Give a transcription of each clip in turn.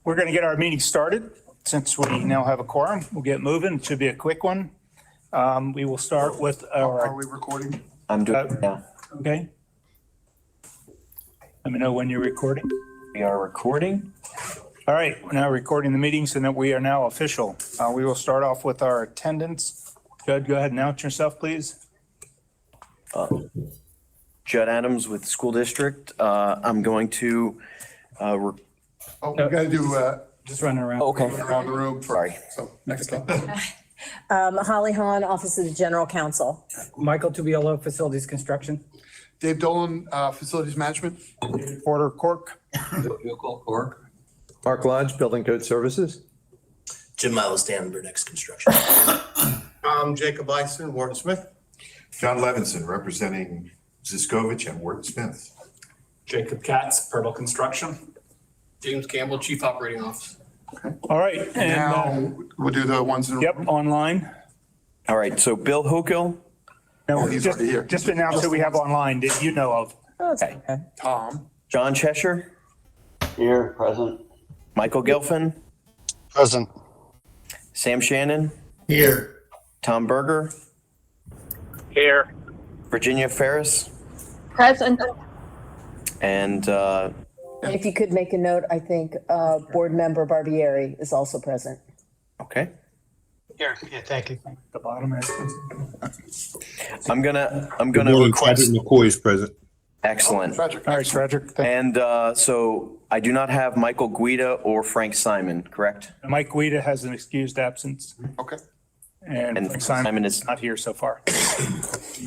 We're going to get our meeting started. Since we now have a quorum, we'll get moving. It should be a quick one. We will start with Are our, we recording? I'm doing now. okay? Let me know when you're recording. We are recording. All right, we're now recording the meeting so that we are now official. We will start off with our attendance. Judd, go ahead and announce yourself, please. Judd Adams with School District. I'm going to, Oh, we gotta do, Just running around. okay. around the room. Sorry. So, next up. Holly Hahn, Office of the General Counsel. Michael Tubiolo, Facilities Construction. Dave Dolan, Facilities Management. Porter Cork. Mark Lodge, Building Code Services. Jim Miles, Dan Burnex Construction. Jacob Eisen, Wharton Smith. John Levinson, representing Ziskovich and Wharton Smith. Jacob Katz, Purtle Construction. James Campbell, Chief Operating Officer. All right, and, Now, we'll do the ones in. yep, online. All right, so Bill Hukill, Now, he's just already here. just announce who we have online that you know of. Oh, it's okay. Tom. John Cheshire, Here, present. Michael Gelfin, Present. Sam Shannon, Here. Tom Berger, Here. Virginia Ferris, Present. and If you could make a note, I think Board Member Barbieri is also present. okay. Here, yeah, thank you. The bottom is. I'm gonna Good morning, request. Patrick McCoy is present. Excellent. Frederick. All right, Frederick. And so I do not have Michael Guida or Frank Simon, correct? Mike Guida has an excused absence, Okay. and And Frank Simon Simon is- is not here so far.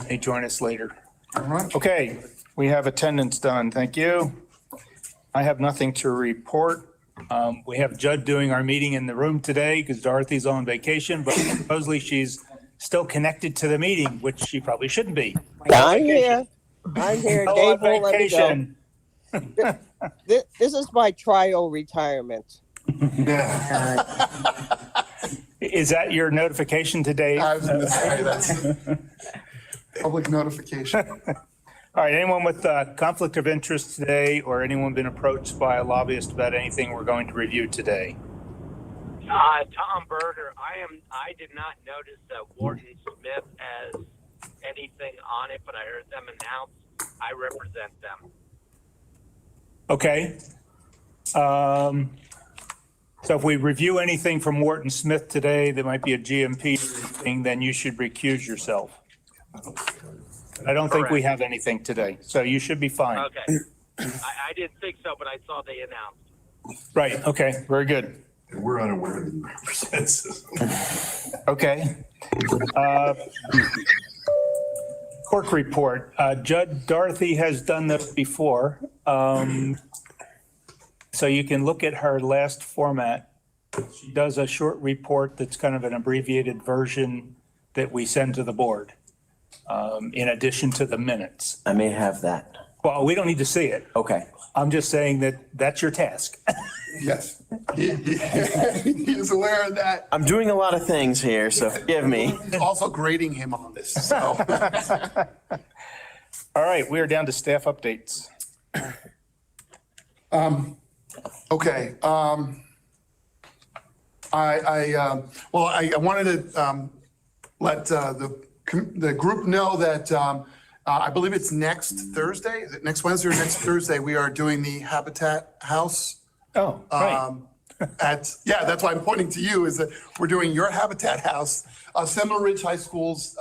May join us later. All right. Okay, we have attendance done. Thank you. I have nothing to report. We have Judd doing our meeting in the room today because Dorothy's on vacation, but supposedly she's still connected to the meeting, which she probably shouldn't be. I'm here. I'm here. Still Dave on won't let me go. vacation. This is my trial retirement. Is that your notification today? I was gonna say that's public notification. All right, anyone with conflict of interest today or anyone been approached by a lobbyist about anything we're going to review today? Tom Berger, I did not notice that Wharton Smith has anything on it, but I heard them announce. I represent them. Okay. So if we review anything from Wharton Smith today that might be a GMP thing, then you should recuse yourself. I don't think we have anything today, so you should be fine. Okay. I didn't think so, but I saw they announced. Right, okay, very good. And we're unaware that he represents us. Okay. CORC report. Judd, Dorothy has done this before. So you can look at her last format. She does a short report that's kind of an abbreviated version that we send to the board, in addition to the minutes. I may have that. Well, we don't need to see it. Okay. I'm just saying that that's your task. Yes. He is aware of that. I'm doing a lot of things here, so forgive me. He's also grading him on this, so. All right, we are down to staff updates. Okay, I wanted to let the group know that I believe it's next Thursday, is it next Wednesday or next Thursday, we are doing the Habitat House. Oh, right. That's why I'm pointing to you, is that we're doing your Habitat House. Seminole Ridge High School's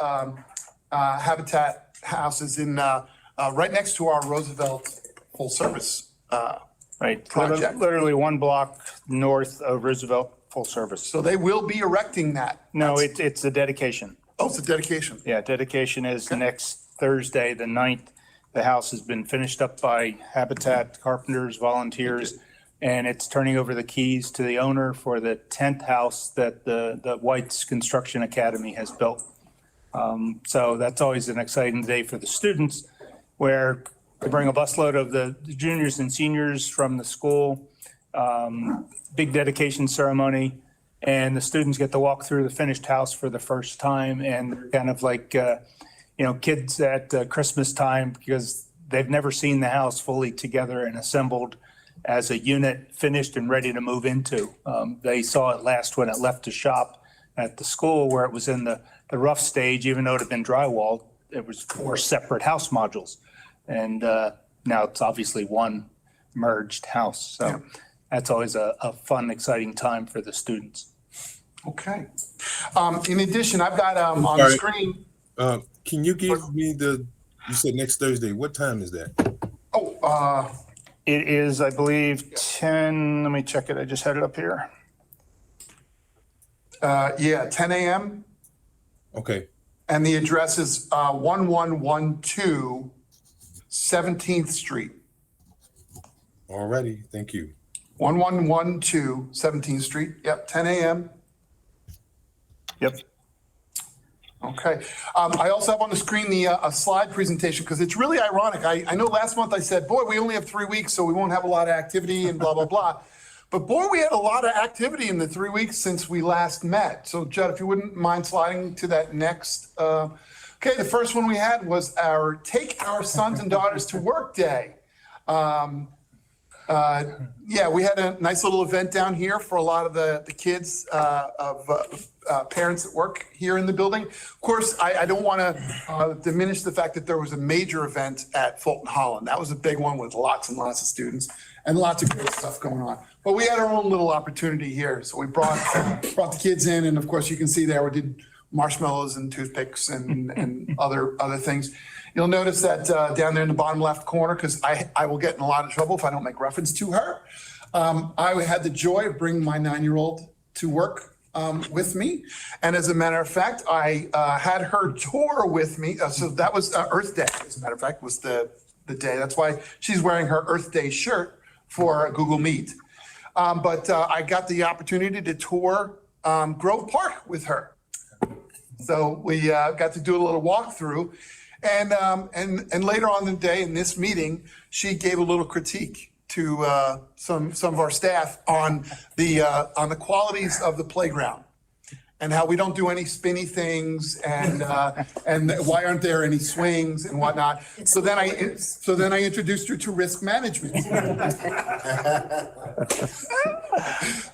Habitat House is in, right next to our Roosevelt full service. Right, project. literally one block north of Roosevelt, full service. So they will be erecting that. No, it's a dedication. Oh, it's a dedication. Yeah, dedication is next Thursday, the 9th. The house has been finished up by Habitat carpenters, volunteers, and it's turning over the keys to the owner for the 10th house that the White's Construction Academy has built. So that's always an exciting day for the students, where they bring a busload of the juniors and seniors from the school, big dedication ceremony, and the students get to walk through the finished house for the first time, and they're kind of like, kids at Christmas time, because they've never seen the house fully together and assembled. as a unit finished and ready to move into. They saw it last when it left the shop at the school where it was in the rough stage, even though it had been drywalled. It was 4 separate house modules. And now it's obviously one merged house. So that's always a fun, exciting time for the students. Okay. In addition, I've got on the Sorry. screen. Can you give me you said next Thursday, what time is that? It is, I believe, 10, let me check it. I just had it up here. 10 a.m. Okay, And the address is 1112 17th Street. alrighty, thank you. 1112 17th Street. Yep, 10 a.m. Yep. Okay. I also have on the screen the a slide presentation because it's really ironic. I know last month I said, boy, we only have 3 weeks, so we won't have a lot of activity and blah, blah, blah. But boy, we had a lot of activity in the 3 weeks since we last met. So Judd, if you wouldn't mind sliding to that next. Okay, the first one we had was our Take Our Sons and Daughters to Work Day. Yeah, we had a nice little event down here for a lot of the kids of parents that work here in the building. Of course, I don't want to diminish the fact that there was a major event at Fulton Holland. That was a big one with lots and lots of students and lots of great stuff going on. But we had our own little opportunity here. So we brought the kids in, and of course you can see there we did marshmallows and toothpicks and other things. You'll notice that down there in the bottom left corner, because I will get in a lot of trouble if I don't make reference to her. I had the joy of bringing my 9-year-old to work with me. And as a matter of fact, I had her tour with me. So that was Earth Day, as a matter of fact, was the day. That's why she's wearing her Earth Day shirt for Google Meet. But I got the opportunity to tour Grove Park with her. So we got to do a little walkthrough. And later on in the day in this meeting, she gave a little critique to some of our staff on the qualities of the playground and how we don't do any spinny things and why aren't there any swings and whatnot. So then I introduced her to risk management.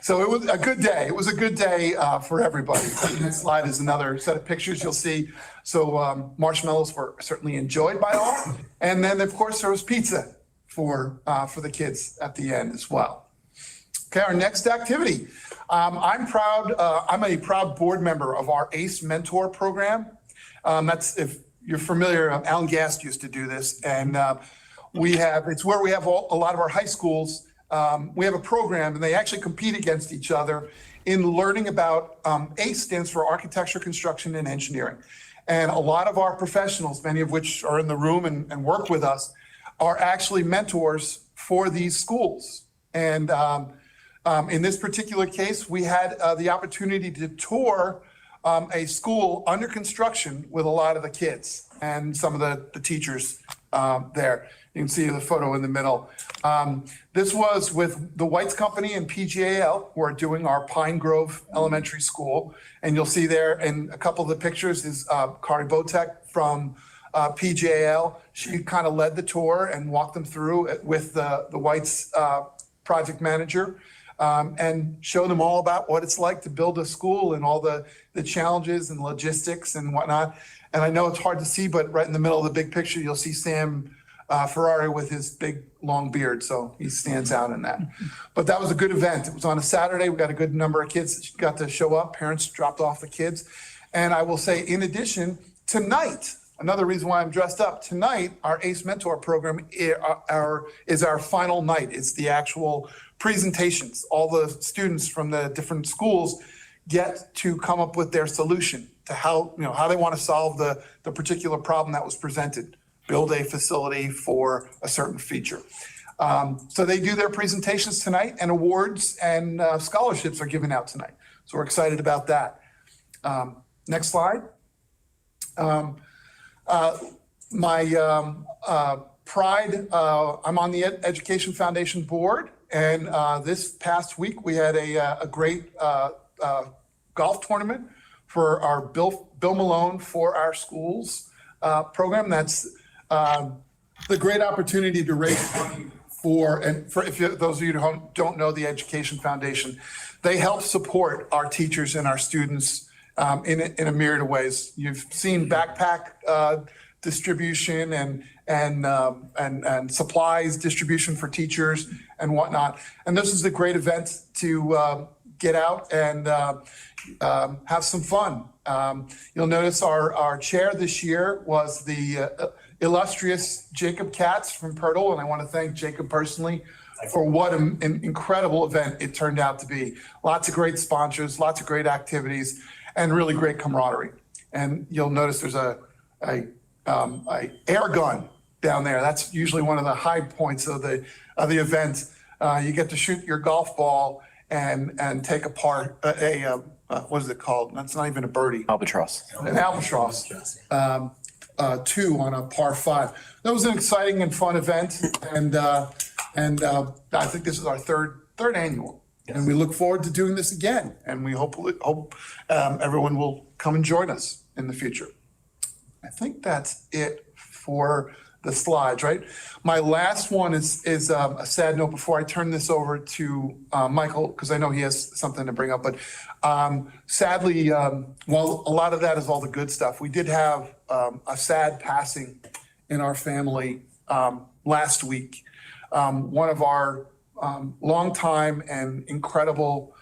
So it was a good day. It was a good day for everybody. The next slide is another set of pictures you'll see. So marshmallows were certainly enjoyed by all. And then, of course, there was pizza for the kids at the end as well. Okay, our next activity. I'm proud. I'm a proud board member of our ACE Mentor program. That's, if you're familiar, Alan Gast used to do this. And it's where we have a lot of our high schools. We have a program, and they actually compete against each other in learning about, ACE stands for Architecture, Construction, and Engineering. And a lot of our professionals, many of which are in the room and work with us, are actually mentors for these schools. And in this particular case, we had the opportunity to tour a school under construction with a lot of the kids and some of the teachers there. You can see the photo in the middle. This was with the Whites Company and PGAL, who are doing our Pine Grove Elementary School. And you'll see there in a couple of the pictures is Kari Botek from PGAL. She kind of led the tour and walked them through it with the Whites project manager and show them all about what it's like to build a school and all the challenges and logistics and whatnot. And I know it's hard to see, but right in the middle of the big picture, you'll see Sam Ferrari with his big long beard, so he stands out in that. But that was a good event. It was on a Saturday. We got a good number of kids that got to show up. Parents dropped off the kids. And I will say, in addition, tonight, another reason why I'm dressed up, tonight, our ACE Mentor program is our final night. It's the actual presentations. All the students from the different schools get to come up with their solution to how they want to solve the particular problem that was presented. Build a facility for a certain feature. So they do their presentations tonight, and awards and scholarships are given out tonight. So we're excited about that. Next slide. My pride, I'm on the Education Foundation board, and this past week we had a great golf tournament for our Bill Malone for Our Schools program. That's the great opportunity to raise money those of you who don't know the Education Foundation, they help support our teachers and our students in a myriad of ways. You've seen backpack distribution and supplies distribution for teachers and whatnot. And this is a great event to get out and have some fun. You'll notice our chair this year was the illustrious Jacob Katz from Pirtle, and I want to thank Jacob personally for what an incredible event it turned out to be. Lots of great sponsors, lots of great activities, and really great camaraderie. And you'll notice there's a air gun down there. That's usually one of the high points of the event. You get to shoot your golf ball and take apart what is it called? That's not even a birdie. Albatross. An albatross. 2 on a par 5. That was an exciting and fun event, and I think this is our third annual. And we look forward to doing this again, and we hope everyone will come and join us in the future. I think that's it for the slides, right? My last one is a sad note before I turn this over to Michael, because I know he has something to bring up. But sadly, while a lot of that is all the good stuff, we did have a sad passing in our family last week. One of our longtime and incredible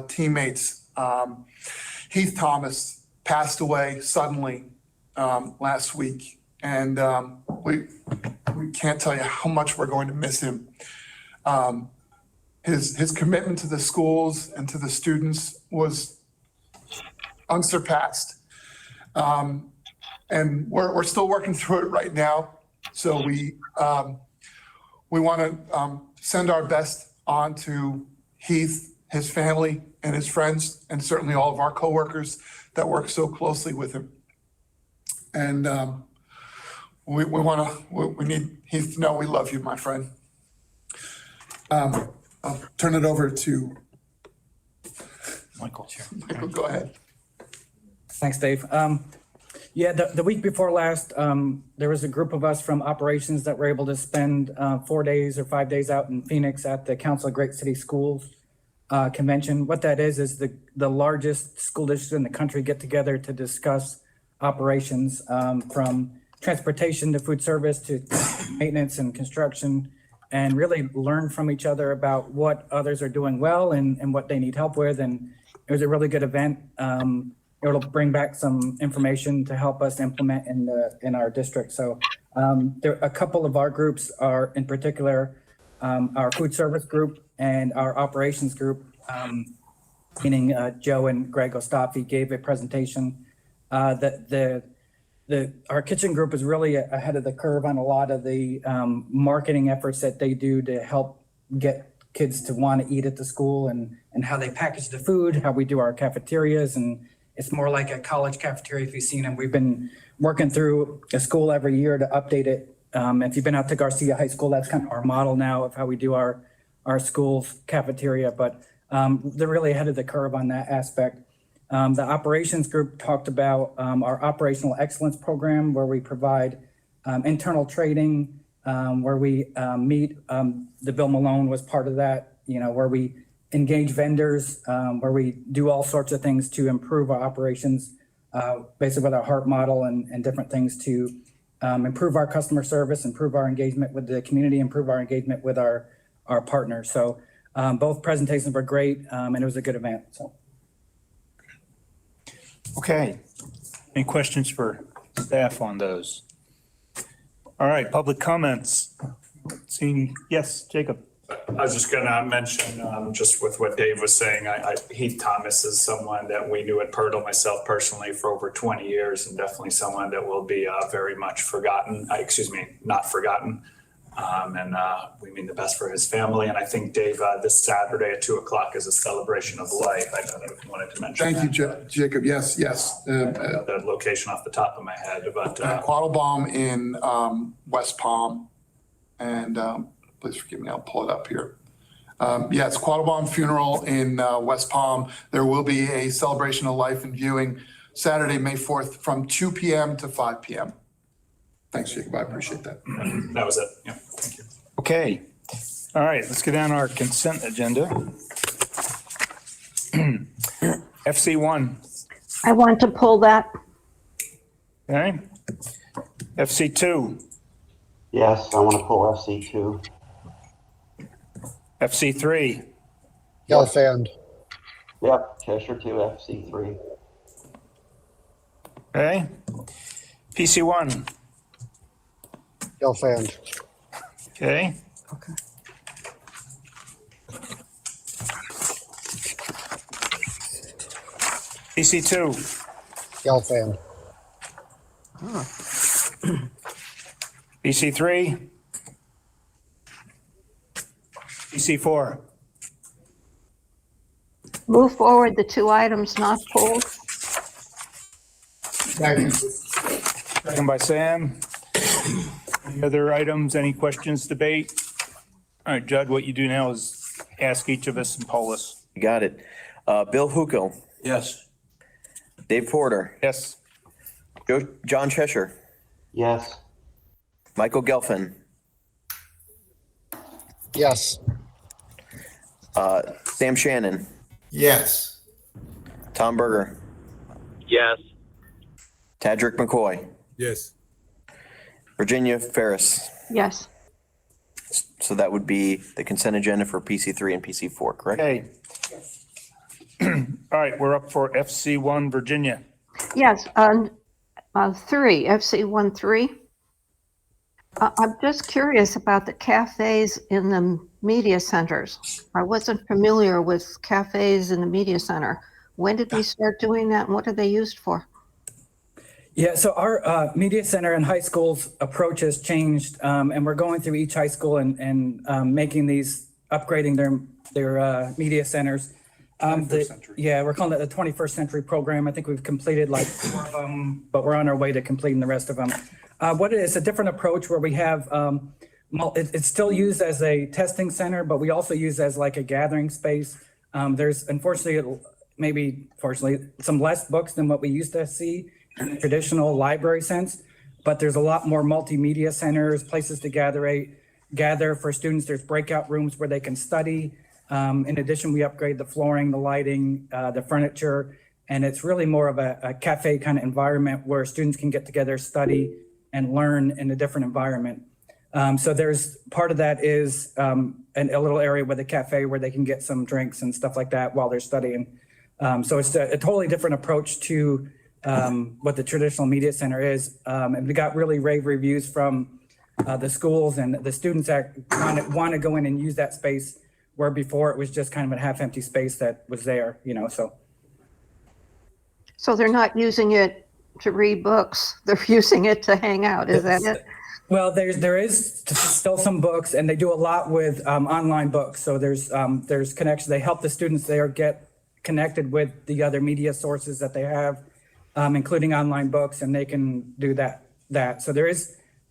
teammates, Heath Thomas, passed away suddenly last week. And we can't tell you how much we're going to miss him. His commitment to the schools and to the students was unsurpassed. And we're still working through it right now. So we want to send our best on to Heath, his family, and his friends, and certainly all of our coworkers that work so closely with him. And we need Heath to know we love you, my friend. I'll turn it over to Michael. Michael. Go ahead. Thanks, Dave. Yeah, the week before last, there was a group of us from operations that were able to spend 4 days or 5 days out in Phoenix at the Council of Great City Schools convention. What that is the largest school districts in the country get together to discuss operations from transportation to food service to maintenance and construction, and really learn from each other about what others are doing well and what they need help with. And it was a really good event. It'll bring back some information to help us implement in our district. So there a couple of our groups are in particular our food service group and our operations group, meaning Joe and Greg Ostafi gave a presentation. Our kitchen group is really ahead of the curve on a lot of the marketing efforts that they do to help get kids to want to eat at the school, and how they package the food, how we do our cafeterias. And it's more like a college cafeteria if you've seen them. We've been working through a school every year to update it. If you've been out to Garcia High School, that's kind of our model now of how we do our school's cafeteria. But they're really ahead of the curve on that aspect. The operations group talked about our operational excellence program, where we provide internal training, where we meet. The Bill Malone was part of that, where we engage vendors, where we do all sorts of things to improve our operations, basically with our HEART model and different things to improve our customer service, improve our engagement with the community, improve our engagement with our partners. So both presentations were great, and it was a good event. So. Okay. Any questions for staff on those? All right, public comments. Seeing, yes, Jacob. I was just gonna mention, just with what Dave was saying, Heath Thomas is someone that we knew at Pirtle, myself personally, for over 20 years, and definitely someone that will be very much forgotten, not forgotten. And we mean the best for his family. And I think, Dave, this Saturday at 2:00 is a celebration of life. I wanted to mention. Thank you, Jacob. Yes. The location off the top of my head, but Quattlebaum in West Palm, and please forgive me, I'll pull it up here. It's Quattlebaum Funeral in West Palm. There will be a celebration of life and viewing Saturday, May 4th from 2 p.m. to 5 p.m. Thanks, Jacob. I appreciate that. that was it. Yeah, thank you. Okay. All right, let's get down to our consent agenda. FC1, I want to pull that. okay? FC2, Yes, I want to pull FC2. FC3, Gelfand. Yep, Cheshire 2, FC3. okay? PC1, Gelfand. okay? PC2, Gelfand. PC3, PC4, Move forward the two items not pulled. second by Sam. Any other items, any questions, debate? All right, Judd, what you do now is ask each of us and poll us. You got it. Bill Hukel, Yes. Dave Porter, Yes, John Cheshire, Yes. Michael Gelfand, Yes. Sam Shannon, Yes. Tom Berger, Yes. Tadrick McCoy, Yes. Virginia Ferris. Yes. So that would be the consent agenda for PC3 and PC4, correct? okay. All right, we're up for FC1 Virginia. Yes, three, FC13. I'm just curious about the cafes in the media centers. I wasn't familiar with cafes in the media center. When did we start doing that and what are they used for? Yeah, so our media center in high schools approach has changed, and we're going through each high school and making these, upgrading their media centers. Yeah, we're calling it the 21st Century Program. I think we've completed like 4 of them, but we're on our way to completing the rest of them. What it is, a different approach where we have, it's still used as a testing center, but we also use as like a gathering space. There's unfortunately, fortunately, some less books than what we used to see in the traditional library sense, but there's a lot more multimedia centers, places to gather for students. There's breakout rooms where they can study. In addition, we upgrade the flooring, the lighting, the furniture, and it's really more of a cafe kind of environment where students can get together, study, and learn in a different environment. So there's part of that is a little area with a cafe where they can get some drinks and stuff like that while they're studying. So it's a totally different approach to what the traditional media center is. And we got really rave reviews from the schools, and the students that want to go in and use that space, where before it was just kind of a half empty space that was there, so. So they're not using it to read books, they're using it to hang out, is that it? Well, there is still some books, and they do a lot with online books. So there's connections. They help the students there get connected with the other media sources that they have, including online books, and they can do that. So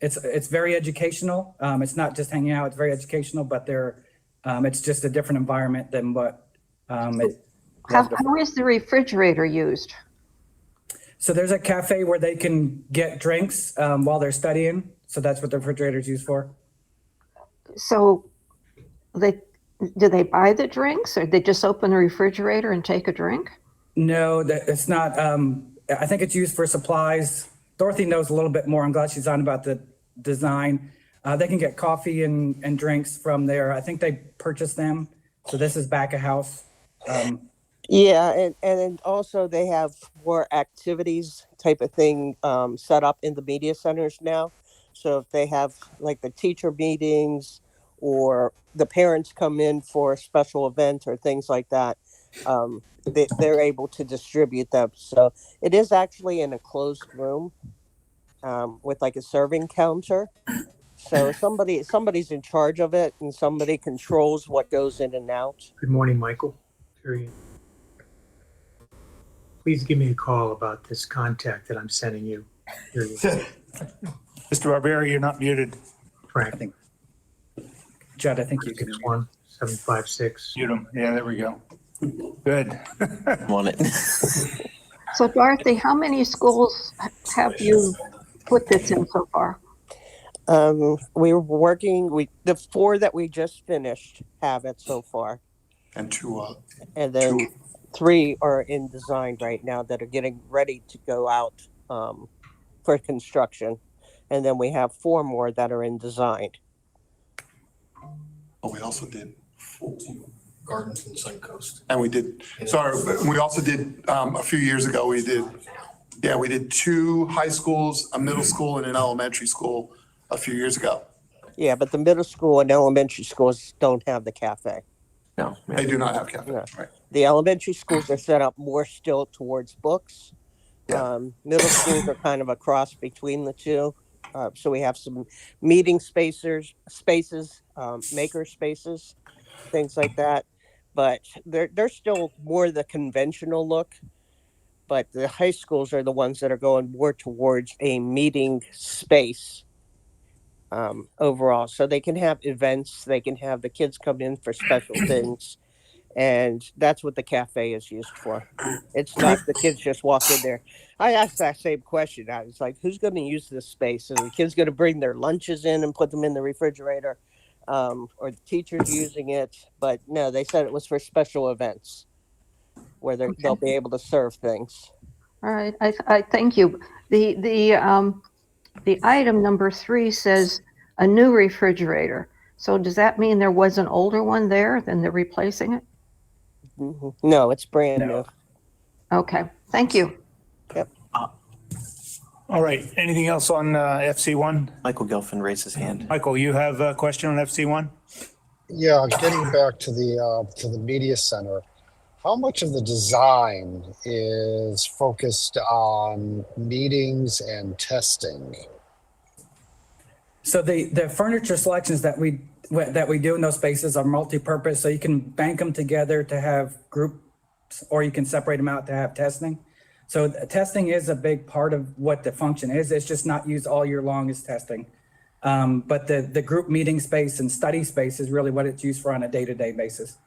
it's very educational. It's not just hanging out, it's very educational, but it's just a different environment than what How is the refrigerator used? So there's a cafe where they can get drinks while they're studying. So that's what the refrigerator is used for. So do they buy the drinks or they just open the refrigerator and take a drink? No, it's not. I think it's used for supplies. Dorothy knows a little bit more. I'm glad she's on about the design. They can get coffee and drinks from there. I think they purchase them. So this is back of house. Yeah, and also they have more activities type of thing set up in the media centers now. So if they have like the teacher meetings or the parents come in for a special event or things like that, they're able to distribute them. So it is actually in a closed room with like a serving counter. So somebody's in charge of it and somebody controls what goes in and out. Good morning, Michael. Please give me a call about this contact that I'm sending you. Mr. Barbieri, you're not muted. Frank. Judd, I think you can. 1756. Mute him. Yeah, there we go. Good. Want it. So Dorothy, how many schools have you put this in so far? We were working, the 4 that we just finished have it so far. And two, And then 3 are in design right now that are getting ready to go out for construction. And then we have 4 more that are in design. we also did, Gardens and Suncoast. and we did, sorry, we also did, a few years ago, we did 2 high schools, a middle school and an elementary school a few years ago. Yeah, but the middle school and elementary schools don't have the cafe. No. They do not have cafe, No. right? The elementary schools are set up more still towards books. Yeah. Middle schools are kind of a cross between the two. So we have some meeting spaces, maker spaces, things like that. But they're still more the conventional look. But the high schools are the ones that are going more towards a meeting space overall. So they can have events, they can have the kids come in for special things. And that's what the cafe is used for. It's not the kids just walk in there. I asked that same question. I was like, who's going to use this space? Are the kids going to bring their lunches in and put them in the refrigerator? Or the teachers using it? But no, they said it was for special events where they'll be able to serve things. All right, I thank you. The item number 3 says a new refrigerator. So does that mean there was an older one there, then they're replacing it? No, it's brand new. Okay, thank you. Yep. All right, anything else on FC1? Michael Gelfin raised his hand. Michael, you have a question on FC1? Yeah, getting back to the media center, how much of the design is focused on meetings and testing? So the furniture selections that we do in those spaces are multi-purpose, so you can bank them together to have groups, or you can separate them out to have testing. So testing is a big part of what the function is. It's just not used all year long as testing. But the group meeting space and study space is really what it's used for on a day-to-day basis.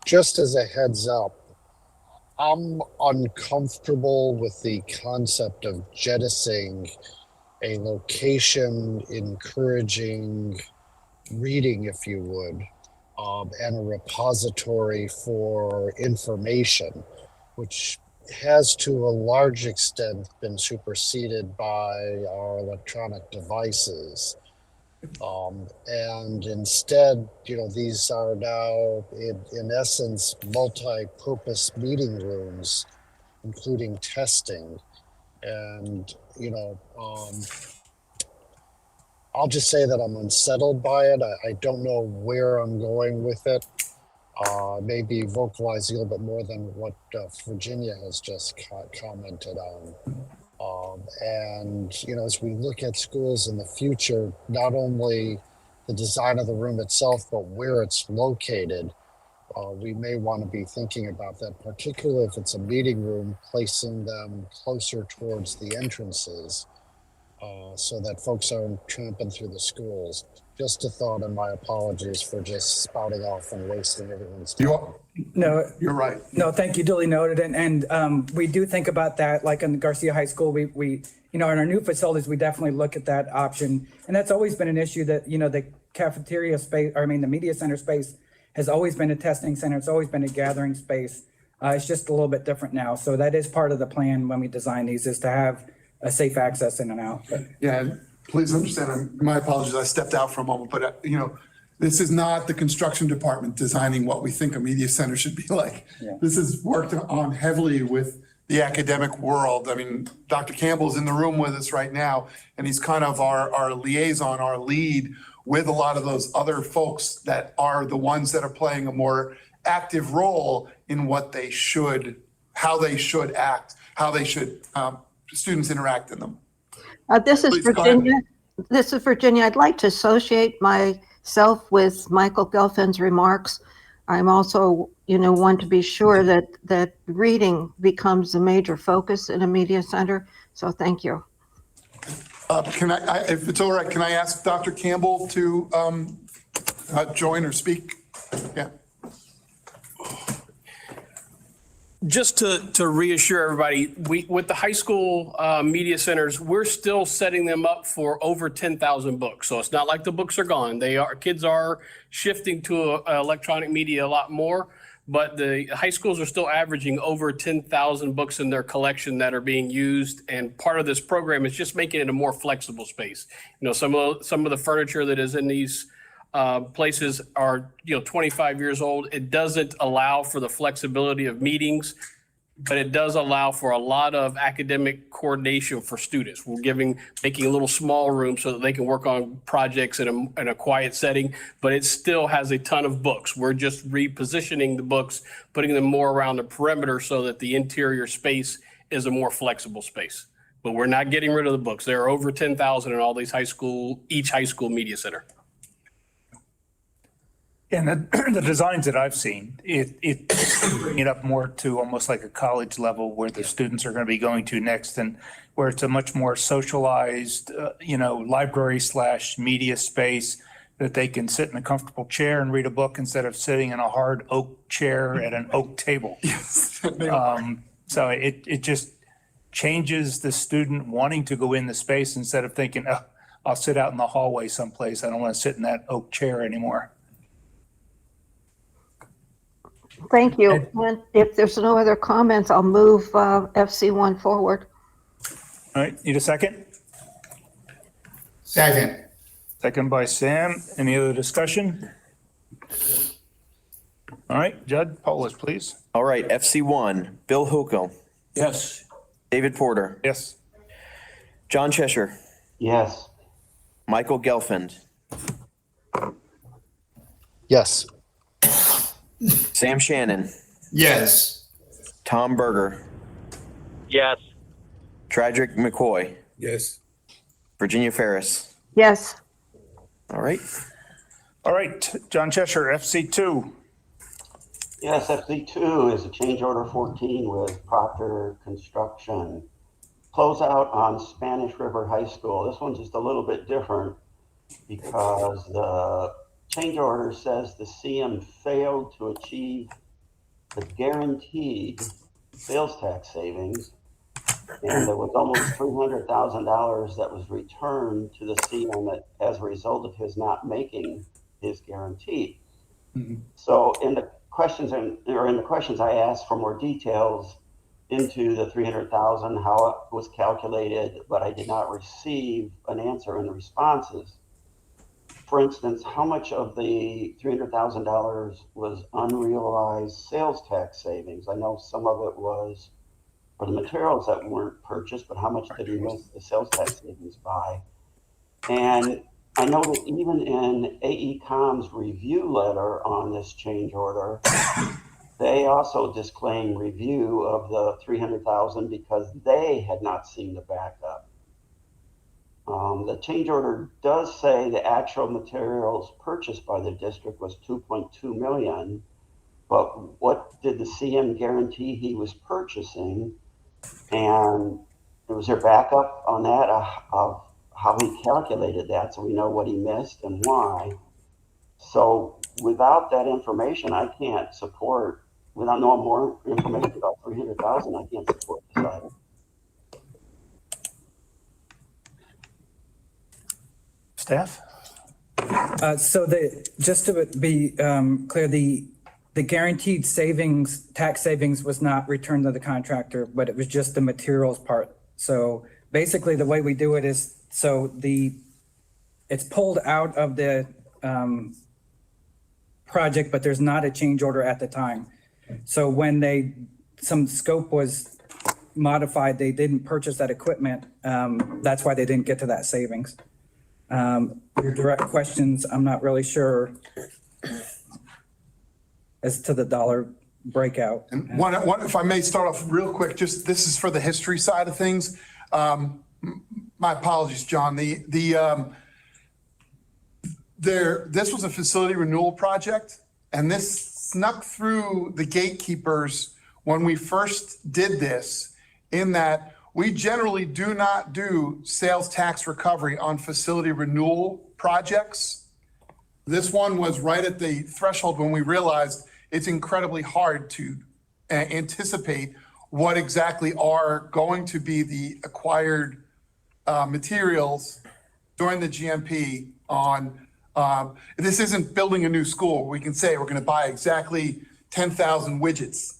Just as a heads up, I'm uncomfortable with the concept of jettisoning a location encouraging reading, if you would, and a repository for information, which has to a large extent been superseded by our electronic devices. And instead, these are now in essence multi-purpose meeting rooms, including testing. And I'll just say that I'm unsettled by it. I don't know where I'm going with it. Maybe vocalizing a little bit more than what Virginia has just commented on. And as we look at schools in the future, not only the design of the room itself, but where it's located, we may want to be thinking about that, particularly if it's a meeting room, placing them closer towards the entrances so that folks aren't tramping through the schools. Just a thought, and my apologies for just spouting off and wasting everyone's time. No, You're right. No, thank you, duly noted. And we do think about that, like in Garcia High School, we in our new facilities, we definitely look at that option. And that's always been an issue that, the cafeteria space, the media center space has always been a testing center. It's always been a gathering space. It's just a little bit different now. So that is part of the plan when we design these, is to have a safe access in and out. Yeah, please understand, my apologies, I stepped out for a moment, but this is not the construction department designing what we think a media center should be like. Yeah. This is worked on heavily with the academic world. I mean, Dr. Campbell's in the room with us right now, and he's kind of our liaison, our lead with a lot of those other folks that are the ones that are playing a more active role in what they should, how they should act, how they should, students interact in them. This is Please, go ahead. Virginia. This is Virginia. I'd like to associate myself with Michael Gelfin's remarks. I'm also, want to be sure that reading becomes a major focus in a media center. So thank you. Can I, if it's all right, can I ask Dr. Campbell to join or speak? Yeah. Just to reassure everybody, with the high school media centers, we're still setting them up for over 10,000 books. So it's not like the books are gone. Kids are shifting to electronic media a lot more, but the high schools are still averaging over 10,000 books in their collection that are being used. And part of this program is just making it a more flexible space. Some of the furniture that is in these places are 25 years old. It doesn't allow for the flexibility of meetings, but it does allow for a lot of academic coordination for students. Making a little small room so that they can work on projects in a quiet setting, but it still has a ton of books. We're just repositioning the books, putting them more around the perimeter so that the interior space is a more flexible space. But we're not getting rid of the books. There are over 10,000 in all these each high school media center. And the designs that I've seen, it bring it up more to almost like a college level where the students are going to be going to next, and where it's a much more socialized, library/media space that they can sit in a comfortable chair and read a book instead of sitting in a hard oak chair at an oak table. Yes. So it just changes the student wanting to go in the space instead of thinking, oh, I'll sit out in the hallway someplace. I don't want to sit in that oak chair anymore. Thank you. And if there's no other comments, I'll move FC1 forward. All right, need a second? Second. Second by Sam. Any other discussion? All right, Judd, poll us, please. All right, FC1, Bill Hukel, Yes. David Porter, Yes. John Cheshire, Yes. Michael Gelfand, Yes. Sam Shannon, Yes. Tom Berger, Yes. Tradrick McCoy, Yes. Virginia Ferris. Yes. All right. All right, John Cheshire, FC2. Yes, FC2 is a change order 14 with Proctor Construction. Closeout on Spanish River High School. This one's just a little bit different because the change order says the CM failed to achieve the guaranteed sales tax savings, and there was almost $300,000 that was returned to the CM as a result of his not making his guarantee. Mm-hmm. So in the questions I asked for more details into the 300,000, how it was calculated, but I did not receive an answer in the responses. For instance, how much of the $300,000 was unrealized sales tax savings? I know some of it was for the materials that weren't purchased, but how much did he miss the sales tax savings by? And I know that even in AECom's review letter on this change order, they also disclaim review of the 300,000 because they had not seen the backup. The change order does say the actual materials purchased by the district was 2.2 million, but what did the CM guarantee he was purchasing? And was there backup on that of how he calculated that, so we know what he missed and why? So without that information, I can't support, without knowing more information about 300,000, I can't support this item. Staff? So just to be clear, the guaranteed tax savings was not returned to the contractor, but it was just the materials part. So basically the way we do it is, it's pulled out of the project, but there's not a change order at the time. So when some scope was modified, they didn't purchase that equipment. That's why they didn't get to that savings. Your direct questions, I'm not really sure as to the dollar breakout. And one, if I may start off real quick, just this is for the history side of things. My apologies, John. This was a facility renewal project, and this snuck through the gatekeepers when we first did this, in that we generally do not do sales tax recovery on facility renewal projects. This one was right at the threshold when we realized it's incredibly hard to anticipate what exactly are going to be the acquired materials during the GMP on, this isn't building a new school. We can say we're going to buy exactly 10,000 widgets.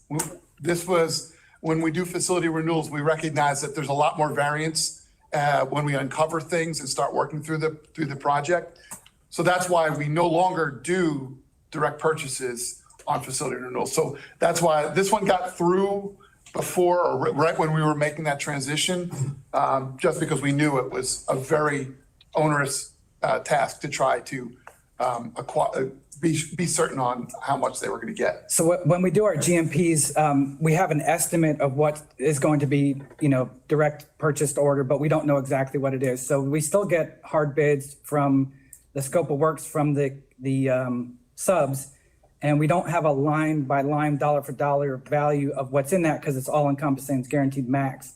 This was, when we do facility renewals, we recognize that there's a lot more variance when we uncover things and start working through the project. So that's why we no longer do direct purchases on facility renewals. So that's why this one got through before or right when we were making that transition, just because we knew it was a very onerous task to try to be certain on how much they were going to get. So when we do our GMPs, we have an estimate of what is going to be, direct purchased order, but we don't know exactly what it is. So we still get hard bids from the scope of works from the subs, and we don't have a line by line, dollar for dollar value of what's in that because it's all encompassing, it's guaranteed max.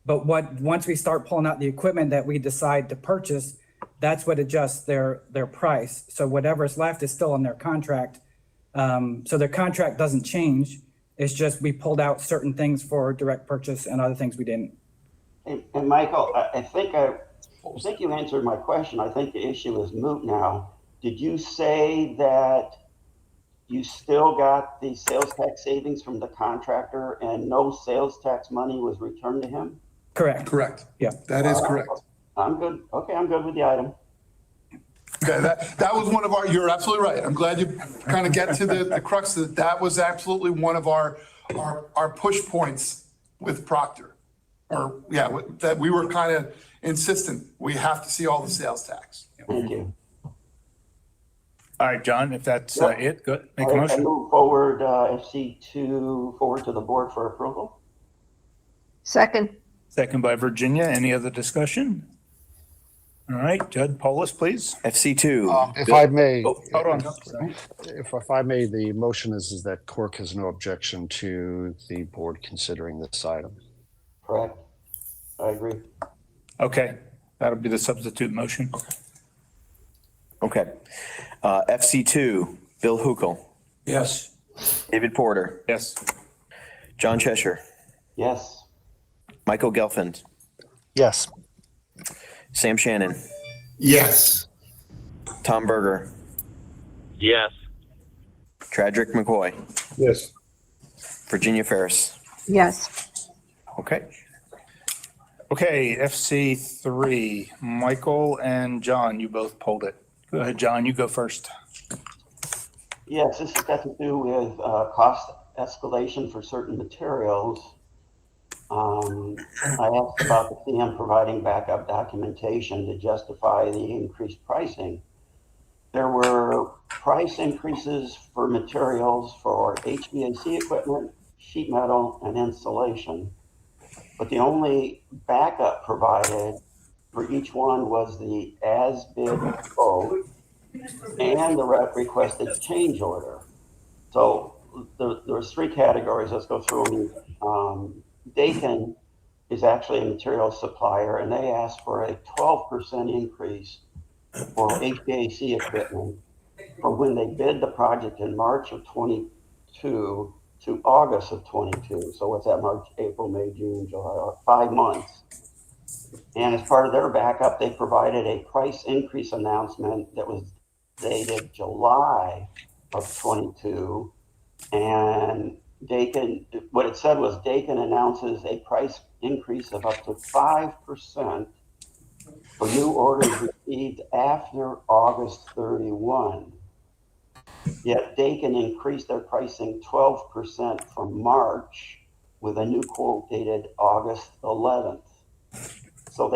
But once we start pulling out the equipment that we decide to purchase, that's what adjusts their price. So whatever's left is still in their contract. So their contract doesn't change. It's just we pulled out certain things for direct purchase and other things we didn't. And Michael, I think you answered my question. I think the issue is moot now. Did you say that you still got the sales tax savings from the contractor and no sales tax money was returned to him? Correct. Yeah. That is correct. I'm good. Okay, I'm good with the item. Okay, that was one of our, you're absolutely right. I'm glad you kind of get to the crux of it. That was absolutely one of our push points with Proctor. That we were kind of insistent. We have to see all the sales tax. Thank you. All right, John, if that's it, good. Make a I motion. move forward FC2 forward to the board for approval. Second. Second by Virginia. Any other discussion? All right, Judd Polis, please. FC2. If I may, Oh, hold on. Sorry. if I may, the motion is that CORC has no objection to the board considering this item. Correct. I agree. Okay, that'll be the substitute motion. Okay. FC2, Bill Huckel, Yes. David Porter, Yes. John Cheshire, Yes. Michael Gelfand, Yes. Sam Shannon, Yes. Tom Berger, Yes. Tradrick McCoy, Yes. Virginia Ferris. Yes. Okay. Okay, FC3, Michael and John, you both pulled it. Go ahead, John, you go first. Yes, this has got to do with cost escalation for certain materials. I asked about the CM providing backup documentation to justify the increased pricing. There were price increases for materials for HVAC equipment, sheet metal, and insulation. But the only backup provided for each one was the as-bid quote and the requested change order. So there's three categories. Let's go through them. Dakin is actually a material supplier, and they asked for a 12% increase for HVAC equipment from when they bid the project in March of 22 to August of 22. So what's that? March, April, May, June, July, 5 months. And as part of their backup, they provided a price increase announcement that was dated July of 22. And Dakin, what it said was Dakin announces a price increase of up to 5% for new orders received after August 31. Yet Dakin increased their pricing 12% from March with a new quote dated August 11th. So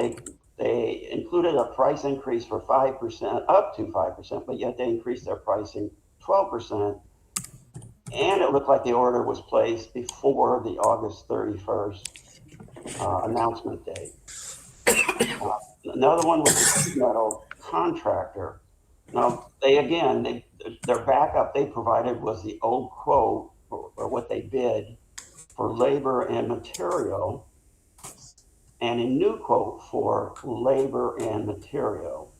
they included a price increase for 5%, up to 5%, but yet they increased their pricing 12%. And it looked like the order was placed before the August 31st announcement date. Another one was the sheet metal contractor. Now, their backup they provided was the old quote or what they bid for labor and material, and a new quote for labor and material.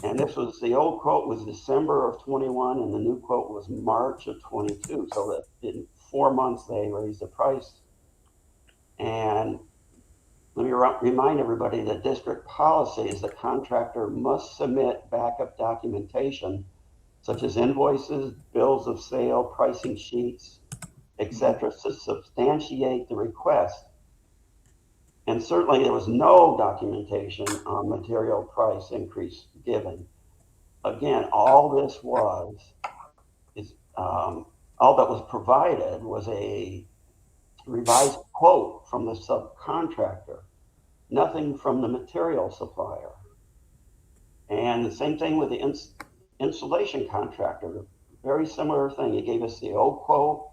And this was, the old quote was December of 21 and the new quote was March of 22. So that in 4 months they raised the price. And let me remind everybody that district policy is the contractor must submit backup documentation such as invoices, bills of sale, pricing sheets, etc., to substantiate the request. And certainly there was no documentation on material price increase given. Again, all that was provided was a revised quote from the subcontractor, nothing from the material supplier. And the same thing with the installation contractor, very similar thing. He gave us the old quote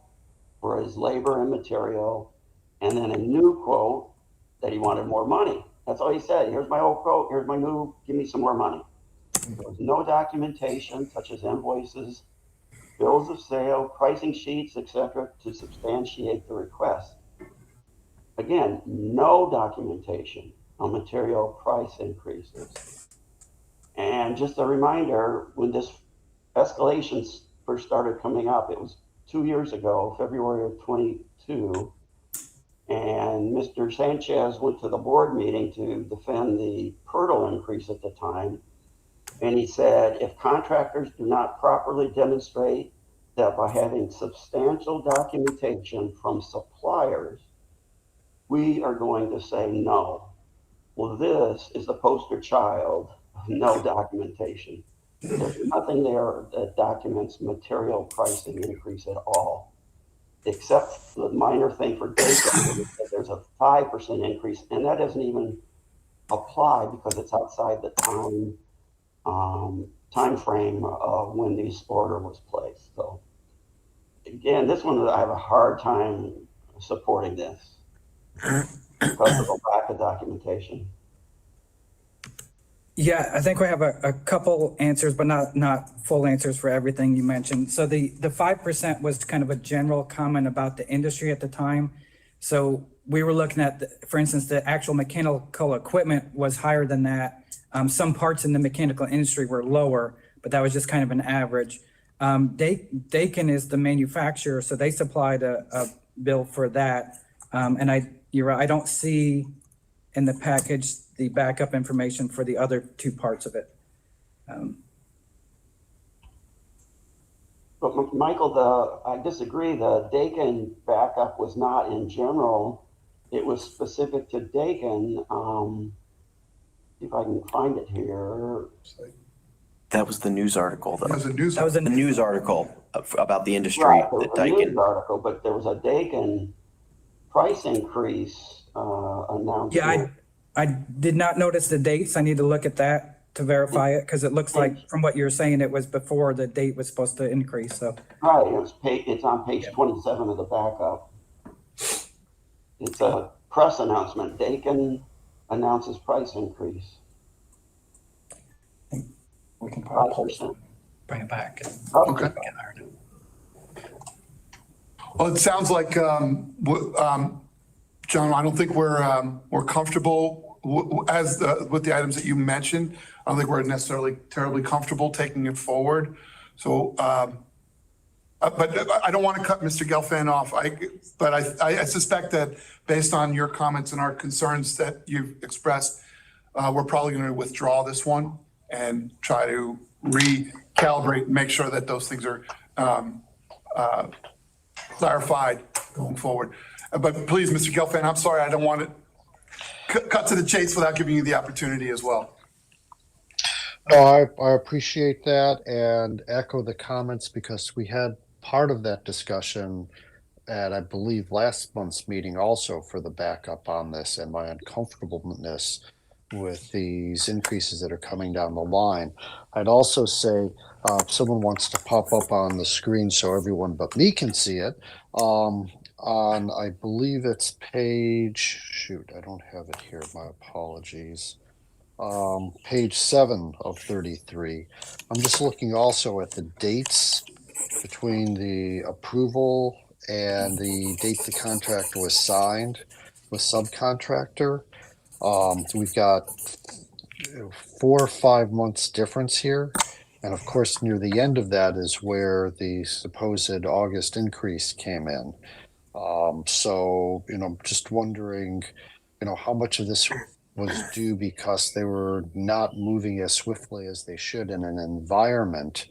for his labor and material, and then a new quote that he wanted more money. That's all he said. Here's my old quote, here's my new, give me some more money. There was no documentation such as invoices, bills of sale, pricing sheets, etc., to substantiate the request. Again, no documentation on material price increases. And just a reminder, when this escalation first started coming up, it was 2 years ago, February of 22, and Mr. Sanchez went to the board meeting to defend the PERTL increase at the time. And he said, if contractors do not properly demonstrate that by having substantial documentation from suppliers, we are going to say no. Well, this is the poster child of no documentation. There's nothing there that documents material pricing increase at all, except the minor thing for data. There's a 5% increase, and that doesn't even apply because it's outside the time frame of when this order was placed. So again, this one I have a hard time supporting this because of the lack of documentation. Yeah, I think we have a couple answers, but not full answers for everything you mentioned. So the 5% was kind of a general comment about the industry at the time. So we were looking at, for instance, the actual mechanical equipment was higher than that. Some parts in the mechanical industry were lower, but that was just kind of an average. Dakin is the manufacturer, so they supplied a bill for that. And you're right, I don't see in the package the backup information for the other two parts of it. But Michael, I disagree. The Dakin backup was not in general. It was specific to Dakin. If I can find it here. That was the news article, though. That was a news. The news article about the industry. Right, there was that a news Daikin. article, but there was a Dakin price increase announcement. Yeah, I did not notice the dates. I need to look at that to verify it because it looks like from what you're saying, it was before the date was supposed to increase. So Right, it's on page 27 of the backup. It's a press announcement. Dakin announces price increase. we can probably 5%. bring it back. Okay. Well, it sounds like, John, I don't think we're comfortable with the items that you mentioned. I don't think we're necessarily terribly comfortable taking it forward. So, but I don't want to cut Mr. Gelfand off. But I suspect that based on your comments and our concerns that you've expressed, we're probably going to withdraw this one and try to recalibrate and make sure that those things are clarified going forward. But please, Mr. Gelfand, I'm sorry, I don't want to cut to the chase without giving you the opportunity as well. No, I appreciate that and echo the comments because we had part of that discussion at, I believe, last month's meeting also for the backup on this and my uncomfortableness with these increases that are coming down the line. I'd also say, if someone wants to pop up on the screen so everyone but me can see it, on, I believe it's page, shoot, I don't have it here, my apologies. Page 7 of 33. I'm just looking also at the dates between the approval and the date the contract was signed with subcontractor. We've got 4 or 5 months difference here. And of course, near the end of that is where the supposed August increase came in. So, just wondering, how much of this was due because they were not moving as swiftly as they should in an environment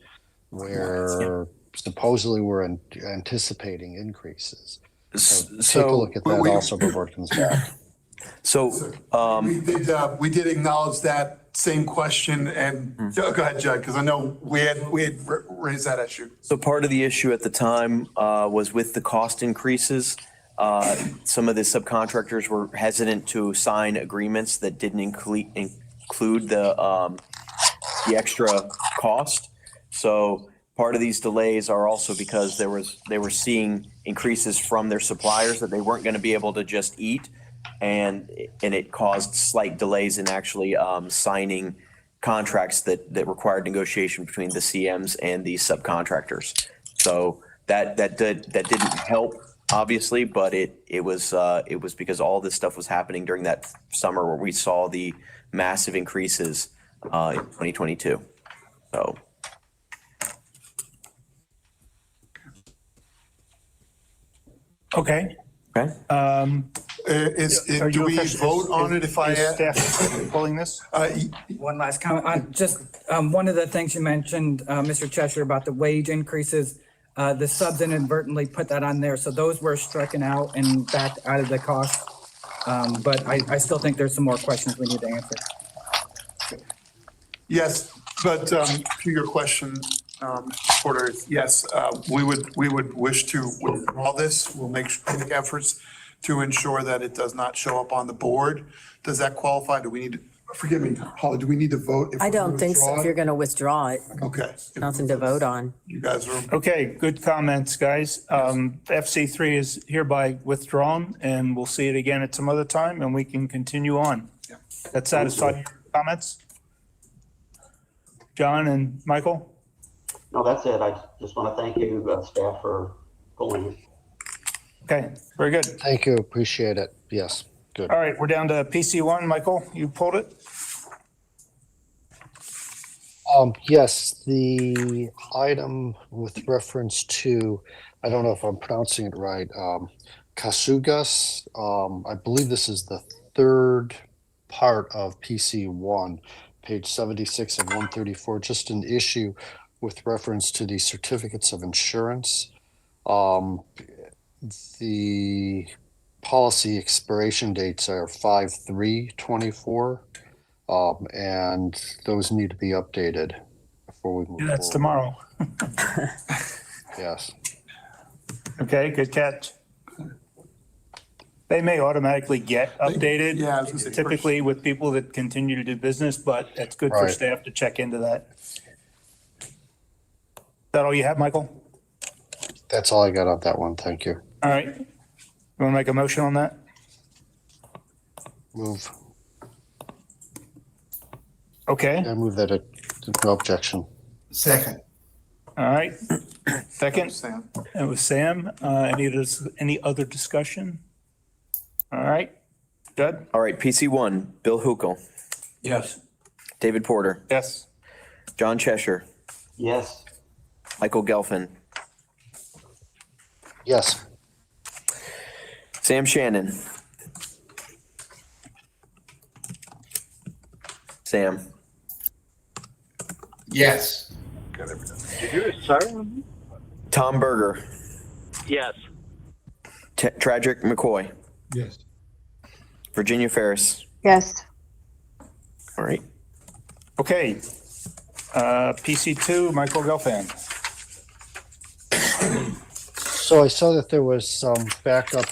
where supposedly we're anticipating increases. So take a look at that also before it comes back. So, We did acknowledge that same question and, go ahead, Judd, because I know we had raised that issue. so part of the issue at the time was with the cost increases. Some of the subcontractors were hesitant to sign agreements that didn't include the extra cost. So part of these delays are also because they were seeing increases from their suppliers that they weren't going to be able to just eat. And it caused slight delays in actually signing contracts that required negotiation between the CMs and the subcontractors. So that didn't help, obviously, but it was because all this stuff was happening during that summer where we saw the massive increases in 2022. So. Okay. Okay. Do we vote on it if I Is add? staff pulling this? One last comment on just one of the things you mentioned, Mr. Cheshire, about the wage increases. The subs inadvertently put that on there, so those were stricken out and backed out of the cost. But I still think there's some more questions we need to answer. Yes, but to your question, Porter, yes, we would wish to withdraw this. We'll make efforts to ensure that it does not show up on the board. Does that qualify? Do we need to, forgive me, Holly, do we need to vote? I don't think so. If you're going to withdraw it, Okay. nothing to vote on. You guys are. Okay, good comments, guys. FC3 is hereby withdrawn, and we'll see it again at some other time, and we can continue on. That satisfied your comments? John and Michael? No, that's it. I just want to thank you, staff, for pulling it. Okay, very good. Thank you. Appreciate it. Yes. Good. All right, we're down to PC1. Michael, you pulled it? Yes, the item with reference to, I don't know if I'm pronouncing it right, Kasugas. I believe this is the third part of PC1, page 76 of 134, just an issue with reference to the certificates of insurance. The policy expiration dates are 5/3/24, and those need to be updated before we move forward. That's tomorrow. Yes. Okay, good catch. They may automatically get updated. Yeah, I was gonna say typically with people that continue to do business, but it's good for Right. staff to check into that. Is that all you have, Michael? That's all I got on that one. Thank you. All right. You want to make a motion on that? Move. Okay, I move that it, no objection. Second. all right. Second, Sam. it was Sam. Any other discussion? All right. Judd? All right, PC1, Bill Hukel, Yes. David Porter, Yes. John Cheshire, Yes, Michael Gelfin, Yes. Sam Shannon. Sam. Yes. Tom Berger. Yes. Tragic McCoy. Yes. Virginia Ferris. Yes. All right. Okay. PC2, Michael Gelfand. So I saw that there was some backup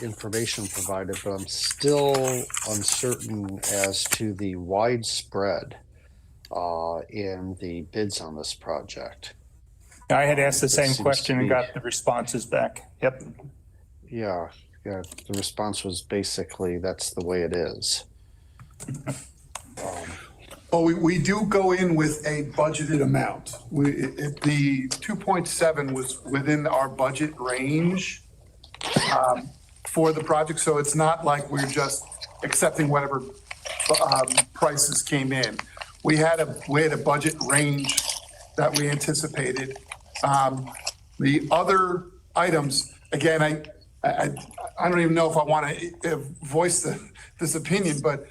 information provided, but I'm still uncertain as to the widespread in the bids on this project. I had asked the same seems to question and be- got the responses back. Yep. Yeah, the response was basically, that's the way it is. Well, we do go in with a budgeted amount. The 2.7 was within our budget range for the project, so it's not like we're just accepting whatever prices came in. We had a budget range that we anticipated. The other items, again, I don't even know if I want to voice this opinion, but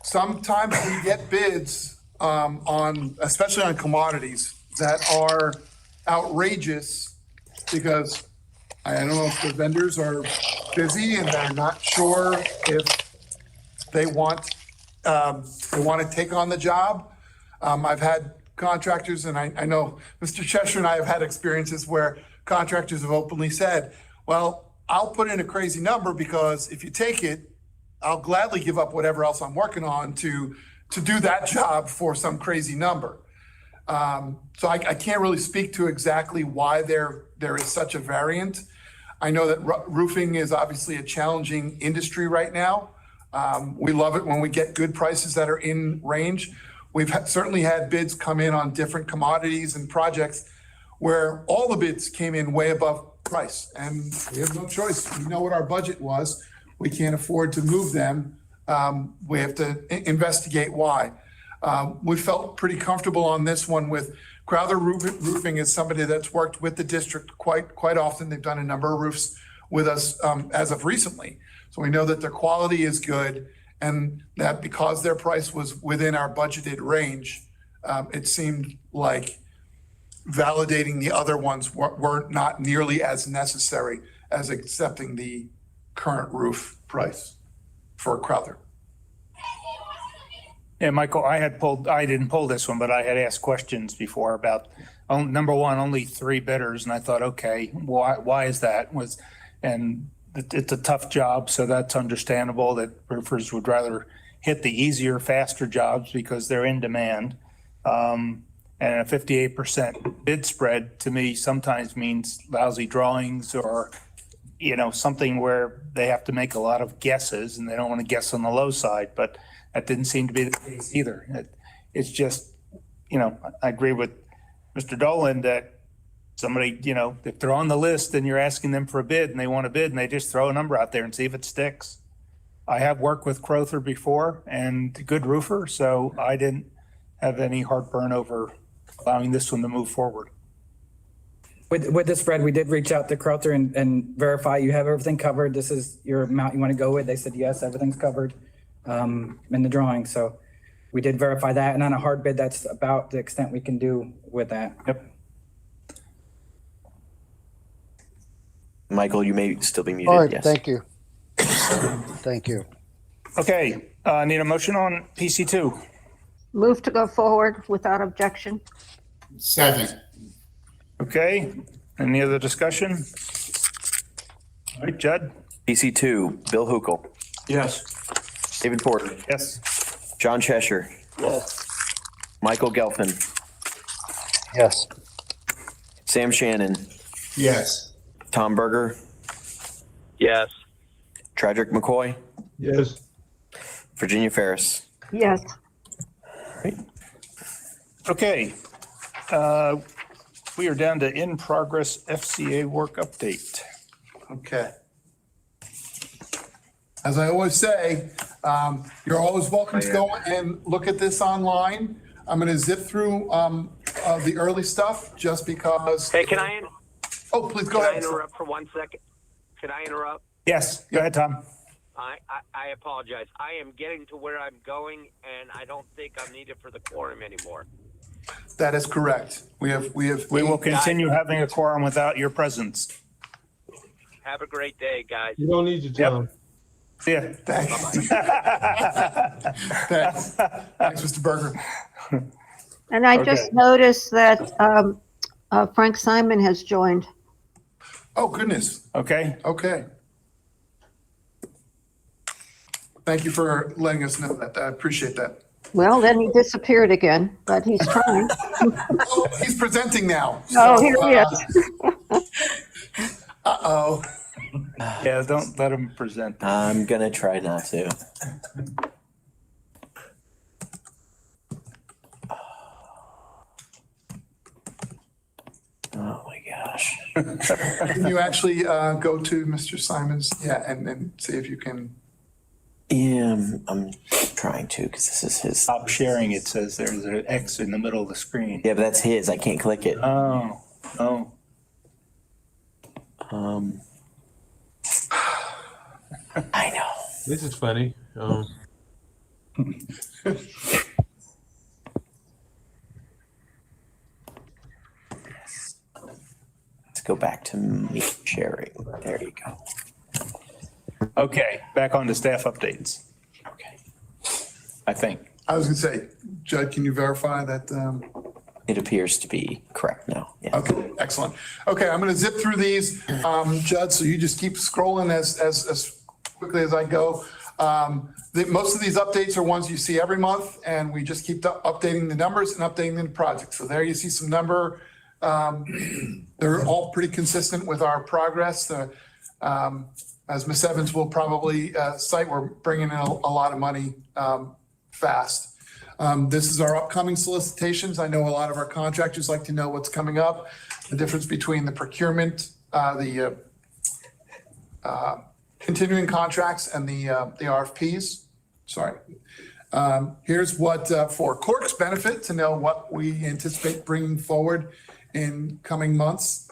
sometimes we get bids especially on commodities that are outrageous because I don't know if the vendors are busy and they're not sure if they want to take on the job. I've had contractors, and I know Mr. Cheshire and I have had experiences where contractors have openly said, well, I'll put in a crazy number because if you take it, I'll gladly give up whatever else I'm working on to do that job for some crazy number. So I can't really speak to exactly why there is such a variant. I know that roofing is obviously a challenging industry right now. We love it when we get good prices that are in range. We've certainly had bids come in on different commodities and projects where all the bids came in way above price, and we have no choice. We know what our budget was. We can't afford to move them. We have to investigate why. We felt pretty comfortable on this one with Crowther Roofing is somebody that's worked with the district quite often. They've done a number of roofs with us as of recently. So we know that their quality is good, and that because their price was within our budgeted range, it seemed like validating the other ones were not nearly as necessary as accepting the current roof price for Crowther. Yeah, Michael, I didn't pull this one, but I had asked questions before about, number one, only 3 bidders. And I thought, okay, why is that? And it's a tough job, so that's understandable that roofers would rather hit the easier, faster jobs because they're in demand. And a 58% bid spread to me sometimes means lousy drawings or, something where they have to make a lot of guesses and they don't want to guess on the low side, but that didn't seem to be the case either. It's just, I agree with Mr. Dolan that somebody, if they're on the list and you're asking them for a bid and they want a bid and they just throw a number out there and see if it sticks. I have worked with Crowther before and good roofer, so I didn't have any heartburn over allowing this one to move forward. With the spread, we did reach out to Crowther and verify you have everything covered. This is your amount you want to go with. They said, yes, everything's covered in the drawing. So we did verify that. And on a hard bid, that's about the extent we can do with that. Yep. Michael, you may still be muted. All right, Yes. thank you. Thank you. Okay, need a motion on PC2. Move to go forward without objection. Second. Okay, any other discussion? All right, Judd? PC2, Bill Hukel, Yes. David Porter, Yes. John Cheshire, Yes. Michael Gelfin, Yes. Sam Shannon, Yes. Tom Berger, Yes. Tredrick McCoy, Yes. Virginia Ferris. Yes. Okay, we are down to in-progress FCA work update. Okay. As I always say, you're always welcome to go and look at this online. I'm going to zip through the early stuff just because. Hey, can I Oh, please go ahead. interrupt for 1 second? Can I interrupt? Yes, go ahead, Tom. I apologize. I am getting to where I'm going, and I don't think I'm needed for the quorum anymore. That is correct. We will continue having a quorum without your presence. Have a great day, guys. You don't need to tell him. See ya. Thanks. Thanks, Mr. Berger. And I just noticed that Frank Simon has joined. Oh, goodness. Okay. Okay. Thank you for letting us know that. I appreciate that. Well, then he disappeared again, but he's trying. Oh, he's presenting now. Oh, here he is. Uh-oh. Yeah, don't let him present. I'm gonna try not to. Oh my gosh. Can you actually go to Mr. Simon's? Yeah, and see if you can. Yeah, I'm trying to, because this is his. Stop sharing, it says there's an X in the middle of the screen. Yeah, but that's his. I can't click it. Oh, oh. I know. This is funny. Let's go back to me sharing. There you go. Okay, back on to staff updates. Okay. I think. I was gonna say, Judd, can you verify that? It appears to be correct now. Yeah. Okay, excellent. Okay, I'm gonna zip through these, Judd, so you just keep scrolling as quickly as I go. Most of these updates are ones you see every month, and we just keep updating the numbers and updating the projects. So there you see some number. They're all pretty consistent with our progress. As Ms. Evans will probably cite, we're bringing in a lot of money fast. This is our upcoming solicitations. I know a lot of our contractors like to know what's coming up, the difference between the procurement, the continuing contracts and the RFPs. Sorry. Here's what for CORC's benefit to know what we anticipate bringing forward in coming months.